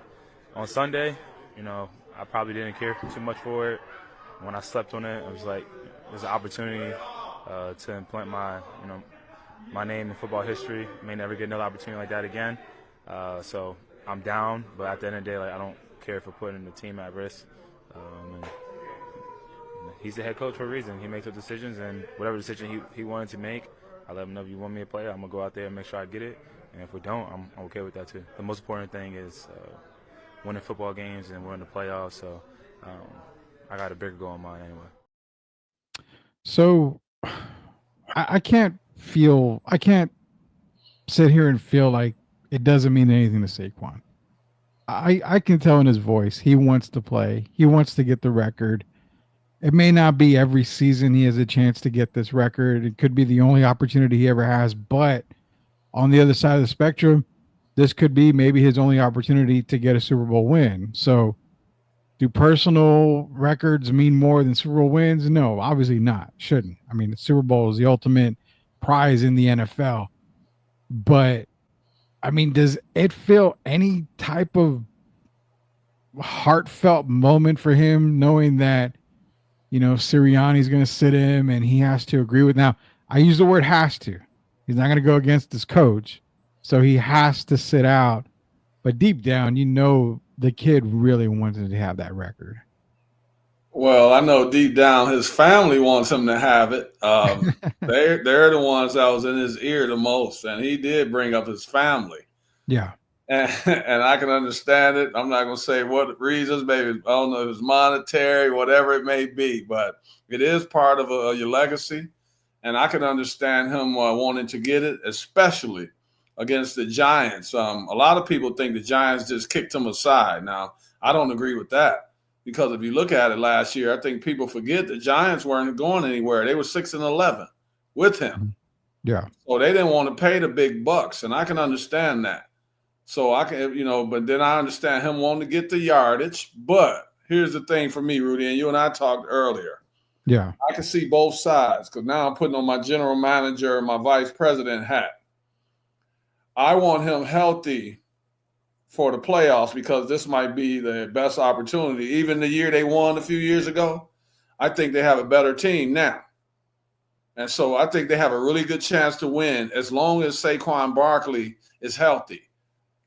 on Sunday, I probably didn't care too much for it. When I slept on it, I was like, there's an opportunity to implement my name in football history. May never get another opportunity like that again. So I'm down, but at the end of the day, like, I don't care for putting the team at risk. And he's the head coach for a reason. He makes those decisions, and whatever decision he wanted to make, I let him know, if you want me to play, I'm going to go out there and make sure I get it. And if we don't, I'm okay with that too. The most important thing is winning football games, and we're in the playoffs. So I got a bigger goal in mind anyway. So I can't sit here and feel like it doesn't mean anything to Saquon. I can tell in his voice he wants to play. He wants to get the record. It may not be every season he has a chance to get this record. It could be the only opportunity he ever has. But on the other side of the spectrum, this could be maybe his only opportunity to get a Super Bowl win. So do personal records mean more than Super Bowl wins? No, obviously not. Shouldn't. I mean, the Super Bowl is the ultimate prize in the NFL. But, I mean, does it feel any type of heartfelt moment for him knowing that, you know, Sirianni's going to sit him and he has to agree with? Now, I use the word has to. He's not going to go against his coach. So he has to sit out. But deep down, you know, the kid really wanted to have that record. Well, I know deep down his family wants him to have it. They're the ones that was in his ear the most, and he did bring up his family. Yeah. And I can understand it. I'm not going to say what reasons, maybe, I don't know if it's monetary, whatever it may be, but it is part of your legacy. And I can understand him wanting to get it, especially against the Giants. A lot of people think the Giants just kicked him aside. Now, I don't agree with that, because if you look at it last year, I think people forget the Giants weren't going anywhere. They were 6-11 with him. Yeah. So they didn't want to pay the big bucks, and I can understand that. So I can, you know, but then I understand him wanting to get the yardage. But here's the thing for me, Rudy, and you and I talked earlier. Yeah. I can see both sides, because now I'm putting on my general manager and my vice president hat. I want him healthy for the playoffs, because this might be the best opportunity. Even the year they won a few years ago, I think they have a better team now. And so I think they have a really good chance to win as long as Saquon Barkley is healthy.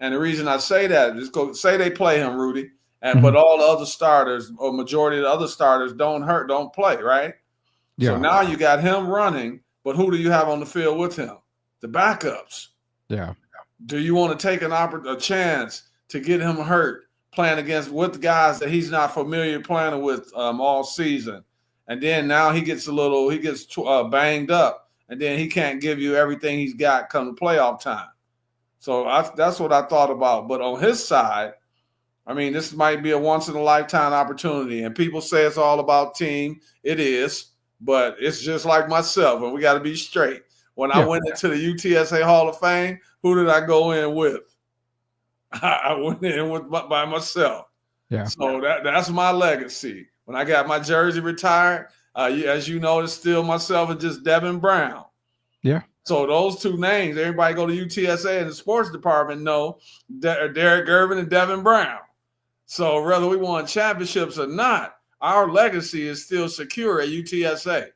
And the reason I say that is, say they play him, Rudy, but all the other starters, or majority of the other starters, don't play, right? Yeah. So now you got him running, but who do you have on the field with him? The backups. Yeah. Do you want to take a chance to get him hurt playing with guys that he's not familiar playing with all season? And then now he gets banged up, and then he can't give you everything he's got come to playoff time. So that's what I thought about. But on his side, I mean, this might be a once-in-a-lifetime opportunity. And people say it's all about team. It is. But it's just like myself, and we got to be straight. When I went into the UTSA Hall of Fame, who did I go in with? I went in by myself. Yeah. So that's my legacy. When I got my jersey retired, as you know, it's still myself and just Devin Brown. Yeah. So those two names, everybody go to UTSA in the sports department know Derek Gervin and Devin Brown. So whether we won championships or not, our legacy is still secure at UTSA.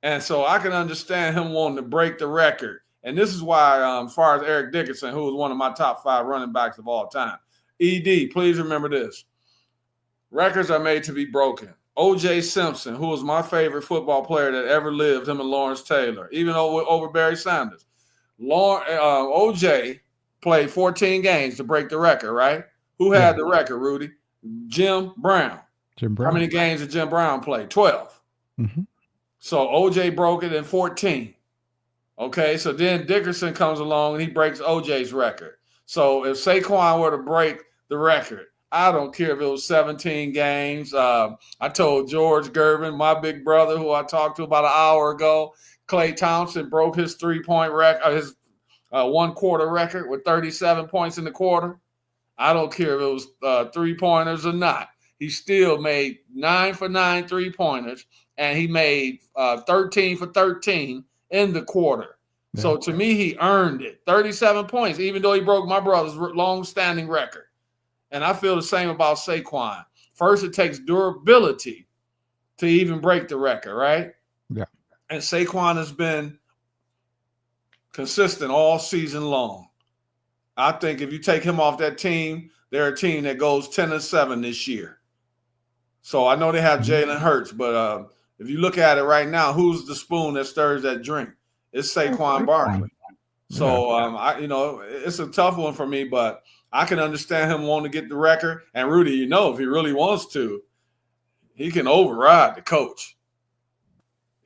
And so I can understand him wanting to break the record. And this is why, as far as Eric Dickerson, who was one of my top 5 running backs of all time, ED, please remember this. Records are made to be broken. O.J. Simpson, who was my favorite football player that ever lived, him and Lawrence Taylor, even over Barry Sanders. O.J. played 14 games to break the record, right? Who had the record, Rudy? Jim Brown. How many games did Jim Brown play? 12. Mm-hmm. So O.J. broke it in 14. Okay, so then Dickerson comes along and he breaks O.J.'s record. So if Saquon were to break the record, I don't care if it was 17 games. I told George Gervin, my big brother, who I talked to about an hour ago, Klay Thompson broke his 3-point record, his 1-quarter record with 37 points in the quarter. I don't care if it was 3-pointers or not. He still made 9 for 9 3-pointers, and he made 13 for 13 in the quarter. Yeah. So to me, he earned it. 37 points, even though he broke my brother's long-standing record. And I feel the same about Saquon. First, it takes durability to even break the record, right? Yeah. And Saquon has been consistent all season long. I think if you take him off that team, they're a team that goes 10-7 this year. So I know they have Jalen Hurts, but if you look at it right now, who's the spoon that stirs that drink? It's Saquon Barkley. So it's a tough one for me, but I can understand him wanting to get the record. And Rudy, if he really wants to, he can override the coach.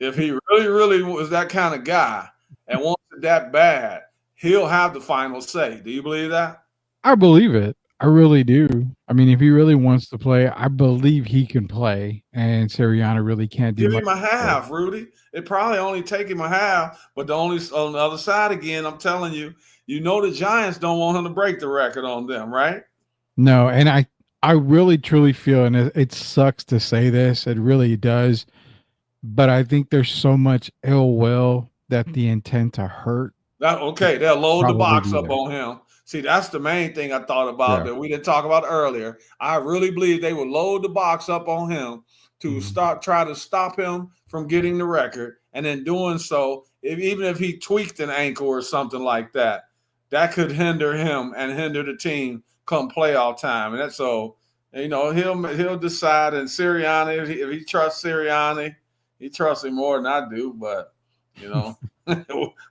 If he really, really was that kind of guy and wants it that bad, he'll have the final say. Do you believe that? I believe it. I really do. I mean, if he really wants to play, I believe he can play, and Sirianni really can't do Give much. him a half, Rudy. It probably only take him a half, but on the other side again, I'm telling you, the Giants don't want him to break the record on them, right? No, and I really truly feel, and it sucks to say this, it really does, but I think there's so much ill will that the intent to hurt. They'll load the box up there. on him. See, that's the main thing I thought about that we didn't talk about earlier. I really believe they would load the box up on him to try to stop him from getting the record. And in doing so, even if he tweaked an ankle or something like that, that could hinder him and hinder the team come playoff time. And that's so, he'll decide. And Sirianni, if he trusts Sirianni, he trusts him more than I do. But,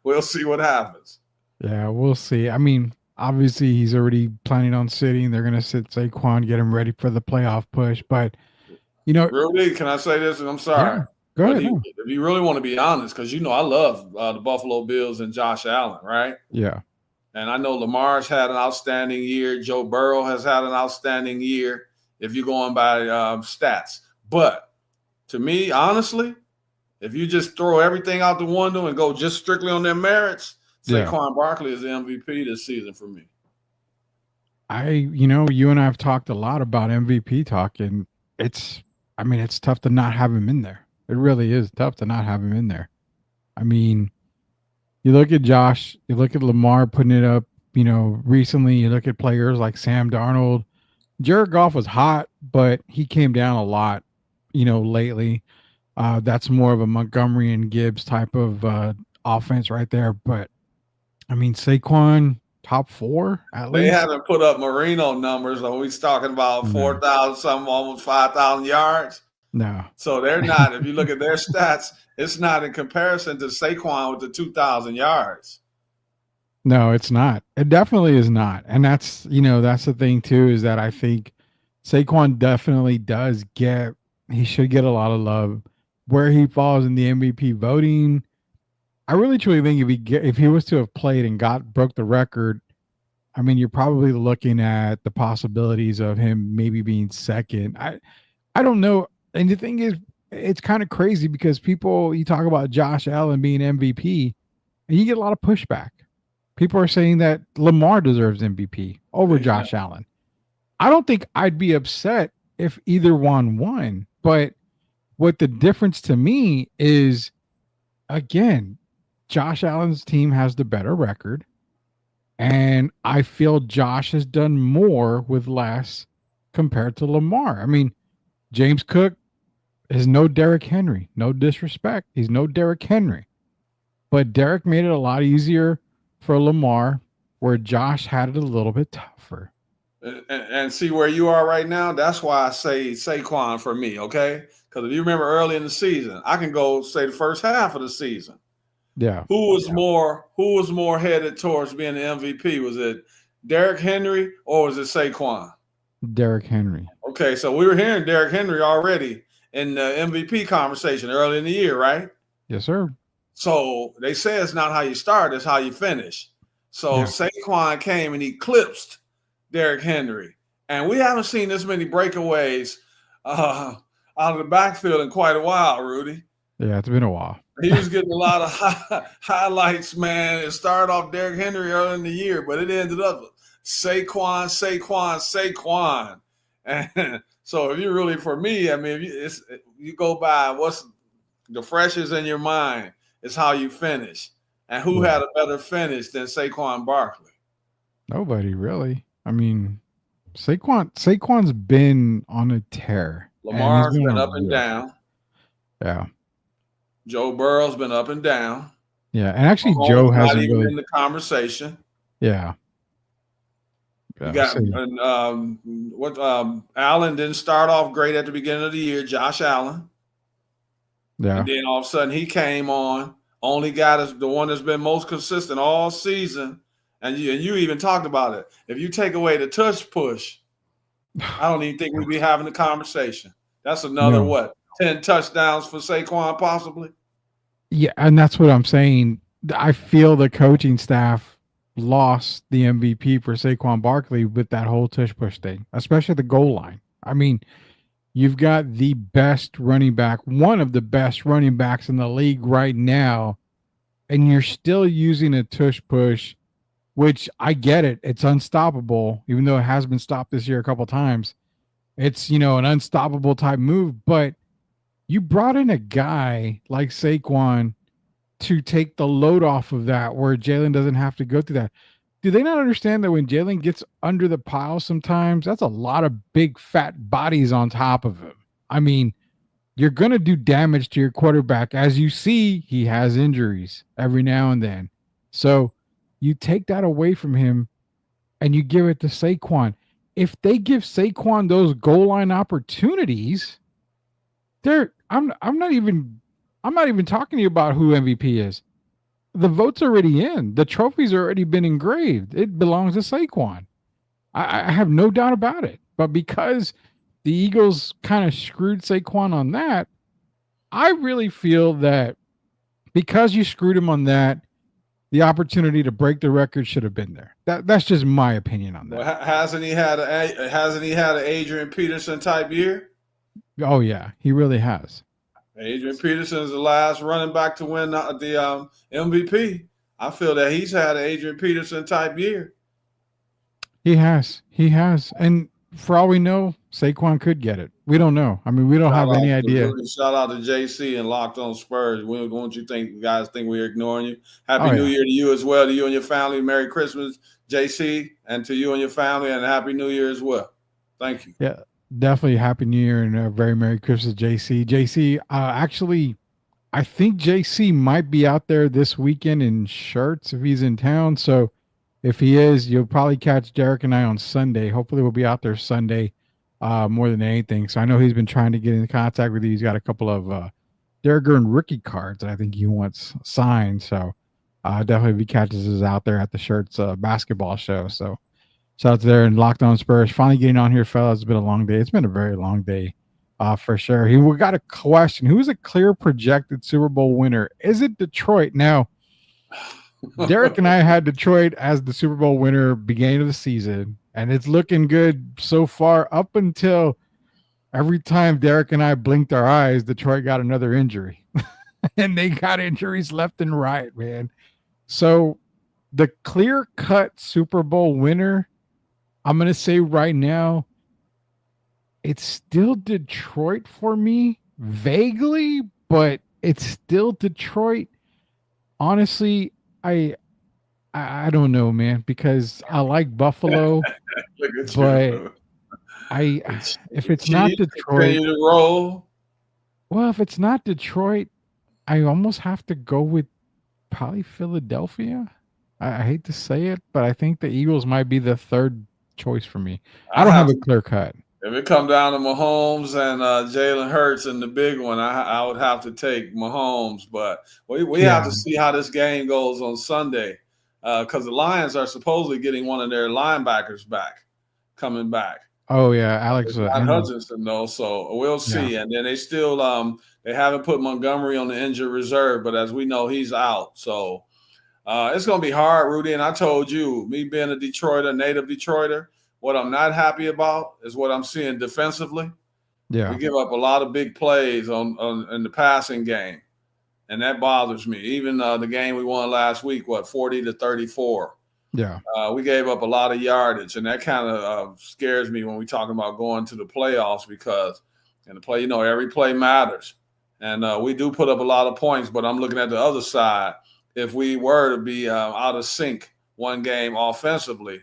we'll see what happens. Yeah, we'll see. I mean, obviously, he's already planning on sitting. They're going to sit Saquon, get him ready for the playoff push. But, Rudy, can I say this? And I'm sorry. Yeah, go ahead. If you really want to be honest, because I love the Buffalo Bills and Josh Allen, right? Yeah. And I know Lamar's had an outstanding year. Joe Burrow has had an outstanding year if you're going by stats. But to me, honestly, if you just throw everything out the window and go just strictly on their merits, Saquon Barkley is the MVP this season for me. You and I have talked a lot about MVP talk, and it's tough to not have him in there. It really is tough to not have him in there. I mean, you look at Josh, you look at Lamar putting it up, recently, you look at players like Sam Darnold. Jared Goff was hot, but he came down a lot, lately. That's more of a Montgomery and Gibbs type of offense right there. But I mean, Saquon top 4 at least. They haven't put up Marino numbers. So he's talking about 4,000 something, almost 5,000 yards. No. So they're not. If you look at their stats, it's not in comparison to Saquon with the 2,000 yards. No, it's not. It definitely is not. And that's, that's the thing too, is that I think Saquon definitely does he should get a lot of love. Where he falls in the MVP voting, I really truly think if he was to have played and broke the record, I mean, you're probably looking at the possibilities of him maybe being second. I don't know. And the thing is, it's kind of crazy because you talk about Josh Allen being MVP and you get a lot of pushback. People are saying that Lamar deserves MVP over Josh Allen. I don't think I'd be upset if either one won, but what the difference to me is, again, Josh Allen's team has the better record, and I feel Josh has done more with less compared to Lamar. I mean, James Cook is no Derrick Henry. No disrespect. He's no Derrick Henry. But Derrick made it a lot easier for Lamar, where Josh had it a little bit tougher. And see where you are right now, that's why I say Saquon for me, okay? Because if you remember early in the season, I can go say the first half of the season. Yeah. Who was more headed towards being the MVP? Was it Derrick Henry or was it Saquon? Derrick Henry. Okay, so we were hearing Derrick Henry already in the MVP conversation early in the year, right? Yes, sir. So they say it's not how you start, it's how you finish. So Saquon came and eclipsed Derrick Henry. And we haven't seen this many breakaways out of the backfield in quite a while, Rudy. Yeah, it's been a while. He was getting a lot of highlights, man. It started off Derrick Henry early in the year, but it ended up Saquon. And so if you really, for me, I mean, if you go by what's the freshest in your mind is how you finish. And who had a better finish than Saquon Barkley? Nobody really. I mean, Saquon's been on a tear. Lamar's been up and down. Yeah. Joe Burrow's been up and down. Yeah, and actually, Mahomes Joe is not hasn't even really. in the conversation. Yeah. You Yeah, got so- Allen didn't start off great at the beginning of the year, Josh Allen. yeah. And then all of a sudden he came on, only got us the one that's been most consistent all season. And you even talked about it. If you take away the tush push, I don't even think we'd be having the conversation. That's another No. 10 touchdowns for Saquon possibly. Yeah, and that's what I'm saying. I feel the coaching staff lost the MVP for Saquon Barkley with that whole tush push thing, especially the goal line. I mean, you've got the best running back, one of the best running backs in the league right now, and you're still using a tush push, which I get it. It's unstoppable, even though it has been stopped this year a couple times. It's, an unstoppable type move, but you brought in a guy like Saquon to take the load off of that where Jalen doesn't have to go through that. Do they not understand that when Jalen gets under the pile sometimes, that's a lot of big fat bodies on top of him? I mean, you're going to do damage to your quarterback. As you see, he has injuries every now and then. So you take that away from him and you give it to Saquon. If they give Saquon those goal line opportunities, I'm not even talking to you about who MVP is. The vote's already in. The trophy's already been engraved. It belongs to Saquon. I have no doubt about it. But because the Eagles kind of screwed Saquon on that, I really feel that because you screwed him on that, the opportunity to break the record should have been there. That's just my opinion on that. Well, hasn't he had an Adrian Peterson type year? Oh yeah, he really has. Adrian Peterson is the last running back to win the MVP. I feel that he's had an Adrian Peterson type year. He has. And for all we know, Saquon could get it. We don't know. I mean, we don't have any idea. Shout out to JC and Locked On Spurs. Don't you guys think we're ignoring you? Happy New Year to you as well, to you and your family. Merry Christmas, JC, and to you and your family, and Happy New Year as well. Thank you. Yeah, definitely Happy New Year and a very Merry Christmas, JC. JC, actually, I think JC might be out there this weekend in shirts if he's in town. So if he is, you'll probably catch Derek and I on Sunday. Hopefully we'll be out there Sunday more than anything. So I know he's been trying to get in contact with you. He's got a couple of Derek and rookie cards that I think he wants signed. So definitely if he catches us out there at the Shirts basketball show. So shout out to there and Locked On Spurs. Finally getting on here, fellas. It's been a long day. It's been a very long day for sure. We got a question. Who is a clear projected Super Bowl winner? Is it Detroit? Now, Derek and I had Detroit as the Super Bowl winner beginning of the season, and it's looking good so far up until every time Derek and I blinked our eyes, Detroit got another injury. And they got injuries left and right, man. So the clear-cut Super Bowl winner, I'm going to say right now, it's still Detroit for me, vaguely, but it's still Detroit. Honestly, I don't know, man, because I like Buffalo, but if it's not Detroit, well, if it's not Detroit, I almost have to go with probably Philadelphia. I hate to say it, but I think the Eagles might be the third choice for me. I don't have a clear cut. If it come down to Mahomes and Jalen Hurts and the big one, I would have to take Mahomes. But we have to see how this game goes on Sunday because the Lions are supposedly getting one of their linebackers coming back. Oh, yeah, Alex Hutchinson, though, so we'll see. Yeah. And then they still they haven't put Montgomery on the injured reserve, but as we know, he's out. So it's going to be hard, Rudy. And I told you, me being a Detroiter, native Detroiter, what I'm not happy about is what I'm seeing defensively. Yeah, we give up a lot of big plays in the passing game, and that bothers me. Even the game we won last week, 40-34. Yeah, we gave up a lot of yardage, and that kind of scares me when we talk about going to the playoffs because in the play, every play matters, and we do put up a lot of points. But I'm looking at the other side. If we were to be out of sync one game offensively,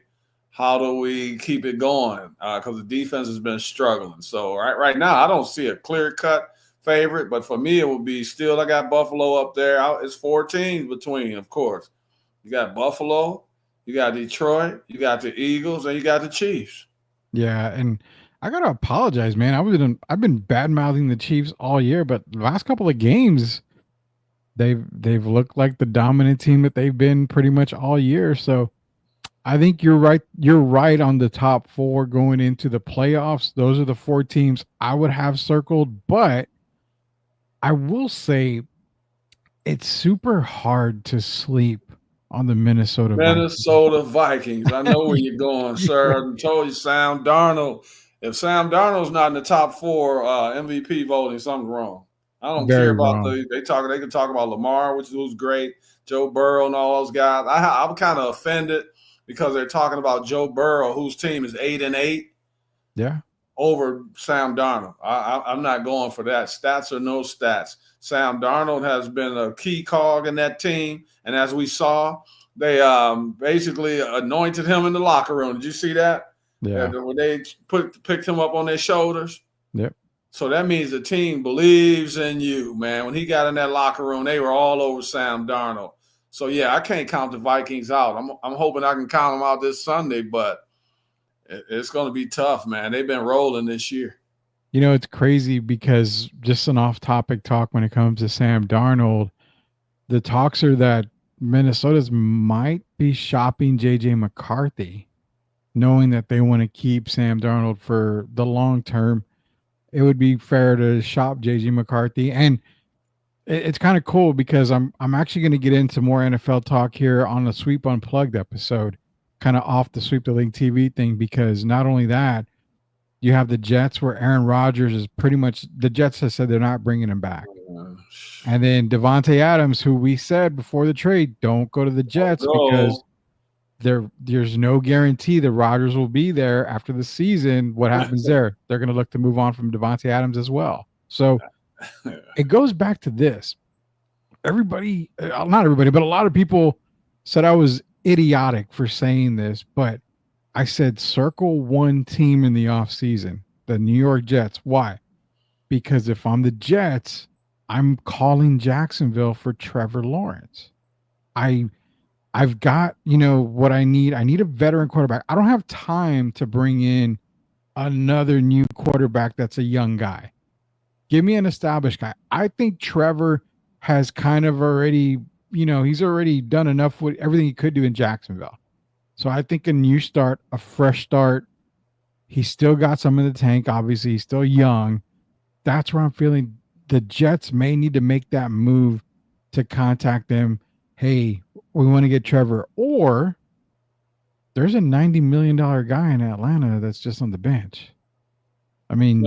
how do we keep it going? Because the defense has been struggling. So right now, I don't see a clear-cut favorite, but for me, it would be still. I got Buffalo up there. It's 4 teams between, of course. You got Buffalo, you got Detroit, you got the Eagles, and you got the Chiefs. Yeah, and I gotta apologize, man. I've been bad mouthing the Chiefs all year, but the last couple of games, they've looked like the dominant team that they've been pretty much all year. So I think you're right. You're right on the top 4 going into the playoffs. Those are the 4 teams I would have circled, but I will say it's super hard to sleep on the Minnesota Vikings. I know where you're going, sir. I told you, Sam Darnold. If Sam Darnold's not in the top 4 MVP voting, something's wrong. I don't care about they can talk about Lamar, who's great, Joe Burrow and all those guys. I'm kind of offended because they're talking about Joe Burrow, whose team is 8-8. Yeah. Over Sam Darnold. I'm not going for that. Stats or no stats. Sam Darnold has been a key cog in that team. And as we saw, they basically anointed him in the locker room. Did you see that? Yeah. When they picked him up on their shoulders. Yep. So that means the team believes in you, man. When he got in that locker room, they were all over Sam Darnold. So, yeah, I can't count the Vikings out. I'm hoping I can count them out this Sunday, but it's going to be tough, man. They've been rolling this year. You know, it's crazy because just an off-topic talk when it comes to Sam Darnold, the talks are that Minnesota's might be shopping J.J. McCarthy, knowing that they want to keep Sam Darnold for the long term. It would be fair to shop J.J. McCarthy. And it's kind of cool because I'm actually going to get into more NFL talk here on the Sweep Unplugged episode, kind of off the Sweep the League TV thing, because not only that, you have the Jets where Aaron Rodgers is pretty much – the Jets have said they're not bringing him back. And then Devontae Adams, who we said before the trade, don't go to the Jets because there's no guarantee that Rodgers will be there after the season. What happens there? They're going to look to move on from Devontae Adams as well. So it goes back to this. Everybody – not everybody, but a lot of people said I was idiotic for saying this, but I said circle one team in the offseason, the New York Jets. Why? Because if I'm the Jets, I'm calling Jacksonville for Trevor Lawrence. I've got, what I need. I need a veteran quarterback. I don't have time to bring in another new quarterback that's a young guy. Give me an established guy. I think Trevor has kind of already, he's already done enough with everything he could do in Jacksonville. So I think a new start, a fresh start. He's still got some in the tank. Obviously, he's still young. That's where I'm feeling the Jets may need to make that move to contact them. Hey, we want to get Trevor. Or there's a $90 million guy in Atlanta that's just on the bench. I mean,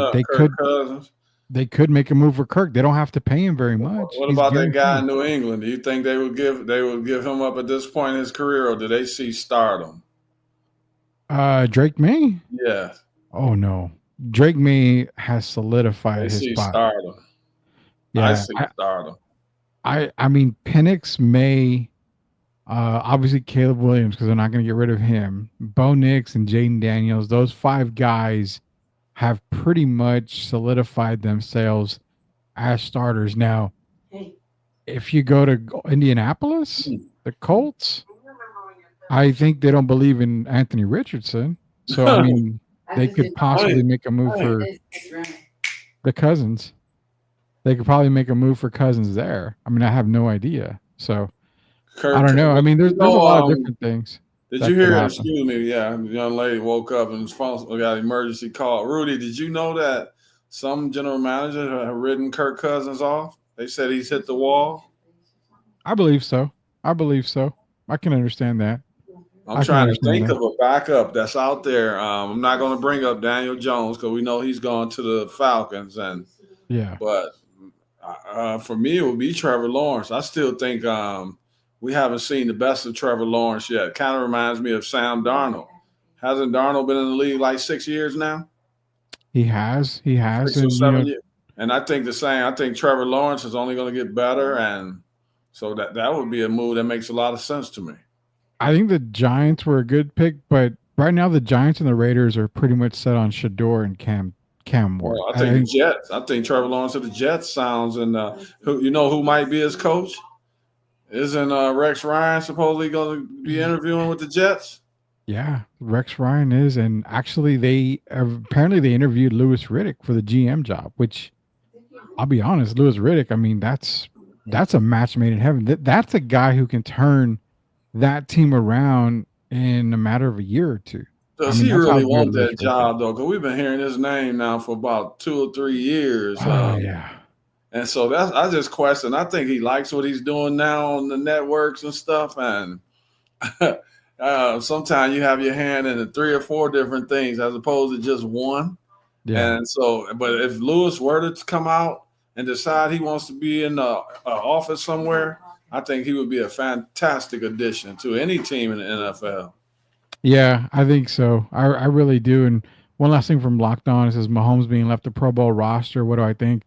they could make a move for Kirk. They don't have to pay him very much. What about that guy in New England? Do you think they would give him up at this point in his career, or do they see stardom? Drake May? Yeah. Oh no. Drake May has solidified his spot. Stardom. Yeah, I see stardom. I mean Penix May, obviously Caleb Williams, because they're not going to get rid of him. Bo Nix and Jaden Daniels, those 5 guys have pretty much solidified themselves as starters. Now, if you go to Indianapolis, the Colts, I think they don't believe in Anthony Richardson. So, I mean, they could possibly make a move for the Cousins. They could probably make a move for Cousins there. I mean, I have no idea. So, I don't know. I mean, there's a lot of different things. Did you hear? Excuse me. Yeah, the young lady woke up and his phone got an emergency call. Rudy, did you know that some general managers have written Kirk Cousins off? They said he's hit the wall. I believe so. I can understand that. I'm trying to think of a backup that's out there. I'm not going to bring up Daniel Jones because we know he's gone to the Falcons, but for me, it would be Trevor Lawrence. I still think we haven't seen the best of Trevor Lawrence yet. Kind of reminds me of Sam Darnold. Hasn't Darnold been in the league like 6 years now? He has. 6 or 7 years. And I think the same. I think Trevor Lawrence is only going to get better, and so that would be a move that makes a lot of sense to me. I think the Giants were a good pick, but right now the Giants and the Raiders are pretty much set on Shador and Cam Cam Ward. Well, I think the Jets. I think Trevor Lawrence of the Jets sounds, and who might be his coach? Isn't Rex Ryan supposedly going to be interviewing with the Jets? Yeah, Rex Ryan is, and actually they interviewed Louis Riddick for the GM job, which I'll be honest, Louis Riddick, I mean, that's a match made in heaven. That's a guy who can turn that team around in a matter of a year or two. Does he really want that job, though? Because we've been hearing his name now for about 2 or 3 years. Oh, yeah. And so I just question. I think he likes what he's doing now on the networks and stuff. And sometimes you have your hand in 3 or 4 different things as opposed to just one. Yeah. And so, but if Lewis were to come out and decide he wants to be in the office somewhere, I think he would be a fantastic addition to any team in the NFL. Yeah, I think so. I really do. And one last thing from Locked On, it says Mahomes being left the Pro Bowl roster. What do I think?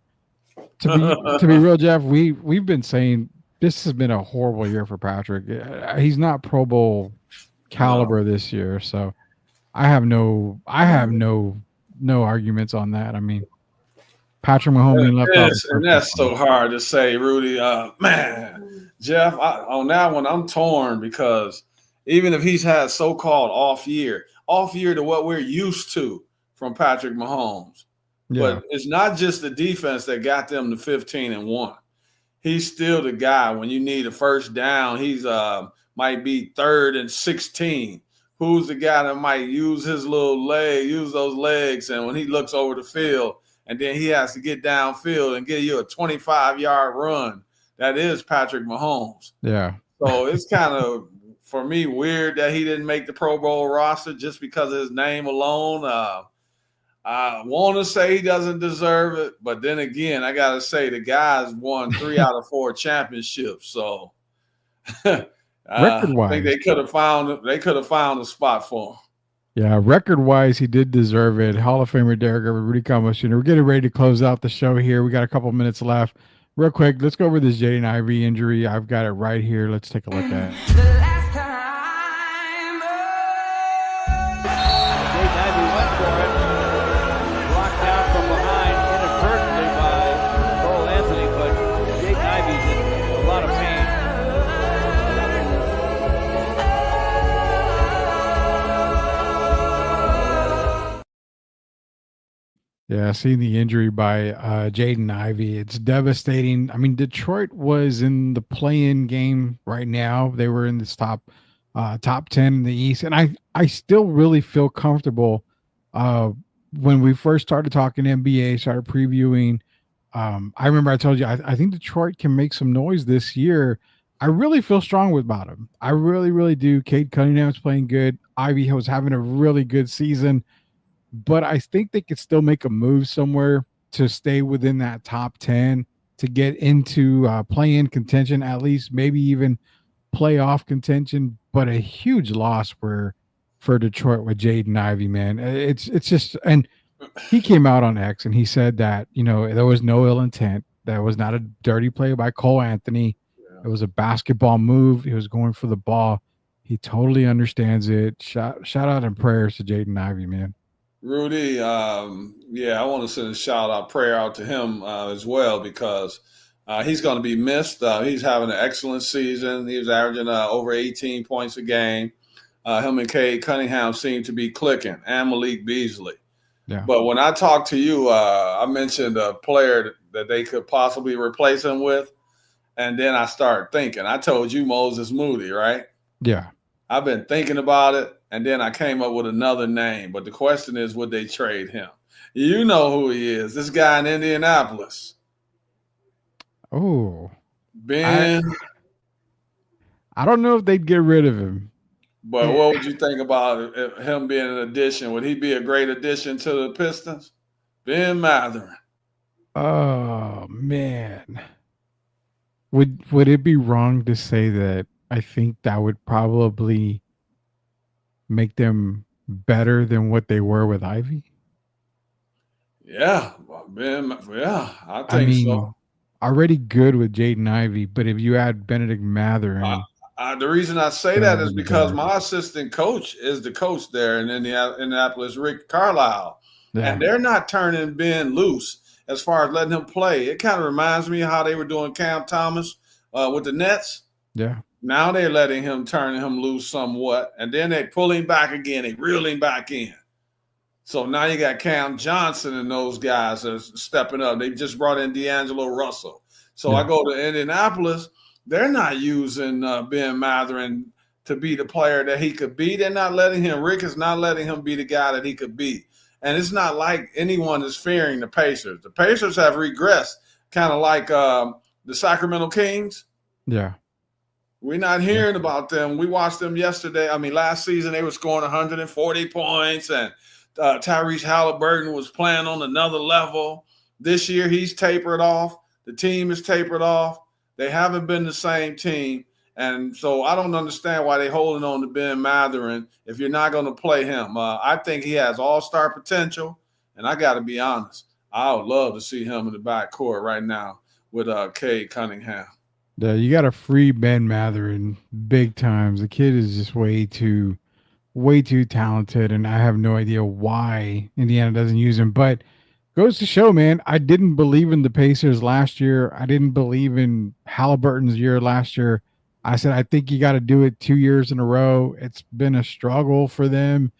To be real, Jeff, we've been saying this has been a horrible year for Patrick. He's not Pro Bowl caliber this year, so I have no arguments on that. I mean, Patrick Mahomes being left off, and that's so hard to say, Rudy. Man, Jeff, on that one, I'm torn because even if he's had so-called off year to what we're used to from Patrick Mahomes. Yeah. But it's not just the defense that got them to 15-1. He's still the guy when you need a first down. He's might be 3rd and 16. Who's the guy that might use those legs, and when he looks over the field, and then he has to get downfield and give you a 25-yard run. That is Patrick Mahomes. Yeah. So it's kind of, for me, weird that he didn't make the Pro Bowl roster just because of his name alone. I want to say he doesn't deserve it, but then again, I got to say the guy's won 3 out of 4 championships. So record-wise, I think they could have found a spot for him. Yeah, record-wise, he did deserve it. Hall of Famer Derek Irvin, Rudy Campos Jr. We're getting ready to close out the show here. We got a couple minutes left. Real quick, let's go over this Jaden Ivey injury. I've got it right here. Let's take a look at it. Jaden Ivey went for it. Blocked out from behind inadvertently by Cole Anthony, but Jaden Ivey's in a lot of pain. Yeah, seeing the injury by Jaden Ivey, it's devastating. I mean, Detroit was in the play-in game right now. They were in this top 10 in the East, and I still really feel comfortable. When we first started talking NBA, started previewing, I remember I told you I think Detroit can make some noise this year. I really feel strong about him. I really, really do. Cade Cunningham's playing good. Ivy was having a really good season. But I think they could still make a move somewhere to stay within that top 10 to get into play-in contention, at least maybe even playoff contention. But a huge loss for Detroit with Jaden Ivey, man. It's just, and he came out on X and he said that, there was no ill intent. That was not a dirty play by Cole Anthony. Yeah. It was a basketball move. He was going for the ball. He totally understands it. Shout out and prayers to Jaden Ivey, man. Rudy, I want to send a shout-out prayer out to him as well because he's going to be missed. He's having an excellent season. He was averaging over 18 points a game. Him and Cade Cunningham seem to be clicking, and Malik Beasley. Yeah. But when I talked to you, I mentioned a player that they could possibly replace him with, and then I started thinking. I told you Moses Moody, right? Yeah. I've been thinking about it. And then I came up with another name. But the question is, would they trade him? You know who he is. This guy in Indianapolis. Oh. Ben. I don't know if they'd get rid of him. But what would you think about him being an addition? Would he be a great addition to the Pistons? Ben Mathurin. Oh, man. Would it be wrong to say that I think that would probably make them better than what they were with Ivy? Yeah, I think so. Already good with Jaden Ivey, but if you add Benedict Mathurin, the reason I say that is because my assistant coach is the coach there in Indianapolis, Rick Carlisle. and they're not turning Ben loose as far as letting him play. It kind of reminds me of how they were doing Cam Thomas with the Nets. Yeah. Now they're letting him turn him loose somewhat, and then they pull him back again. They reel him back in. So now you got Cam Johnson and those guys are stepping up. They just brought in D'Angelo Russell. So I go to Indianapolis. They're not using Ben Mathurin to be the player that he could be. They're not letting him. Rick is not letting him be the guy that he could be. And it's not like anyone is fearing the Pacers. The Pacers have regressed, kind of like the Sacramento Kings. Yeah. We're not hearing about them. We watched them yesterday. I mean, last season they were scoring 140 points, and Tyrese Halliburton was playing on another level. This year he's tapered off. The team is tapered off. They haven't been the same team. And so I don't understand why they're holding on to Ben Mathurin if you're not going to play him. I think he has all-star potential, and I got to be honest. I would love to see him in the backcourt right now with Cade Cunningham. Yeah, you got to free Ben Mathurin big times. The kid is just way too talented, and I have no idea why Indiana doesn't use him. But goes to show, man, I didn't believe in the Pacers last year. I didn't believe in Halliburton's year last year. I said, I think you got to do it 2 years in a row. It's been a struggle for them.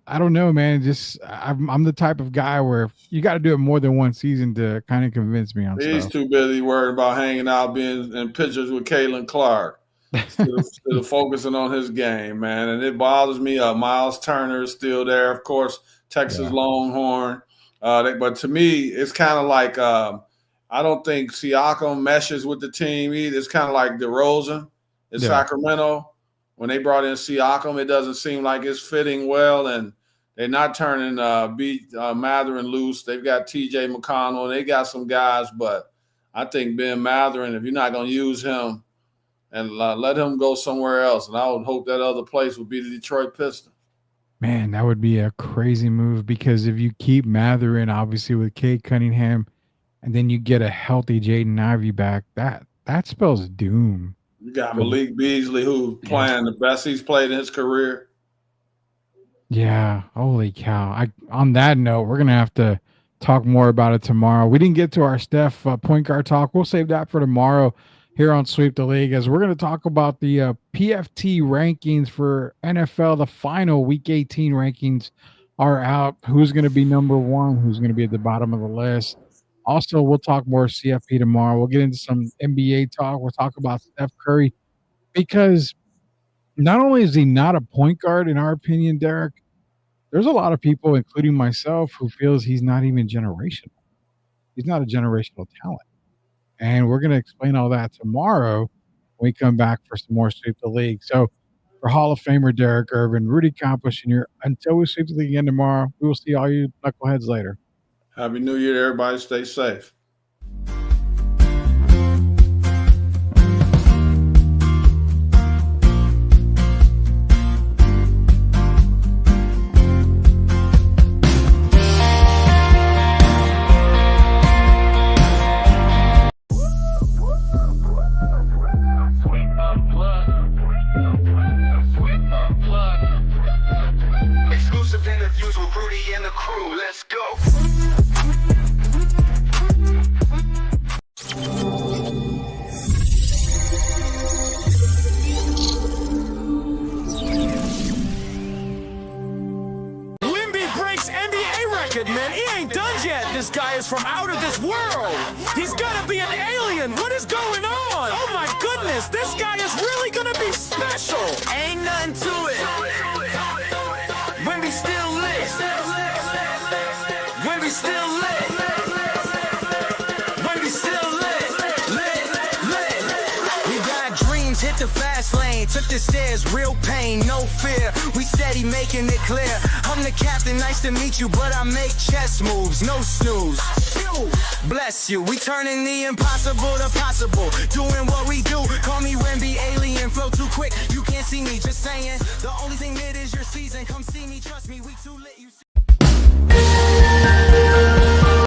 I don't know, man. Just I'm the type of guy where you got to do it more than one season to kind of convince me on He's stuff. too busy worried about hanging out, being in pictures with Caitlin Clark, instead of focusing on his game, man. And it bothers me. Miles Turner is still there, of course, Texas Longhorn. But to me, it's kind of like I don't think Siakam meshes with the team either. It's kind of like DeRozan in Sacramento. When they brought in Siakam, it doesn't seem like it's fitting well, and they're not turning Mathurin loose. They've got T.J. McConnell, and they got some guys, but I think Ben Mathurin, if you're not going to use him, and let him go somewhere else, and I would hope that other place would be the Detroit Pistons. Man, that would be a crazy move, because if you keep Mathurin, obviously with Cade Cunningham, and then you get a healthy Jaden Ivey back, that spells doom. You got Malik Beasley, who's playing the best he's played in his career. Yeah, holy cow. On that note, we're going to have to talk more about it tomorrow. We didn't get to our Steph point guard talk. We'll save that for tomorrow here on Sweep the League, as we're going to talk about the PFT rankings for NFL. The final Week 18 rankings are out. Who's going to be number one? Who's going to be at the bottom of the list? Also, we'll talk more CFP tomorrow. We'll get into some NBA talk. We'll talk about Steph Curry, because not only is he not a point guard, in our opinion, Derek, there's a lot of people, including myself, who feels he's not even generational. He's not a generational talent. And we're going to explain all that tomorrow when we come back for some more Sweep the League. So for Hall of Famer Derek Irvin, Rudy Campos Jr., until we sweep the league again tomorrow, we will see all you knuckleheads later. Happy New Year, everybody. Stay safe. Exclusive interviews with Rudy and the crew. Let's go. Man, he ain't done yet. This guy is from out of this world. He's gonna be an alien. What is going on? Oh my goodness, this guy is really gonna be special. Ain't nothing to it. When we still lit. When we still lit. When we still lit. Lit. We got dreams, hit the fast lane. Took the stairs, real pain, no fear. We steady making it clear. I'm the captain, nice to meet you, but I make chess moves, no snooze. Bless you, we turning the impossible to possible. Doing what we do, call me Wemby, alien, flow too quick. You can't see me, just saying. The only thing lit is your season, come see me, trust me, we too lit, you see.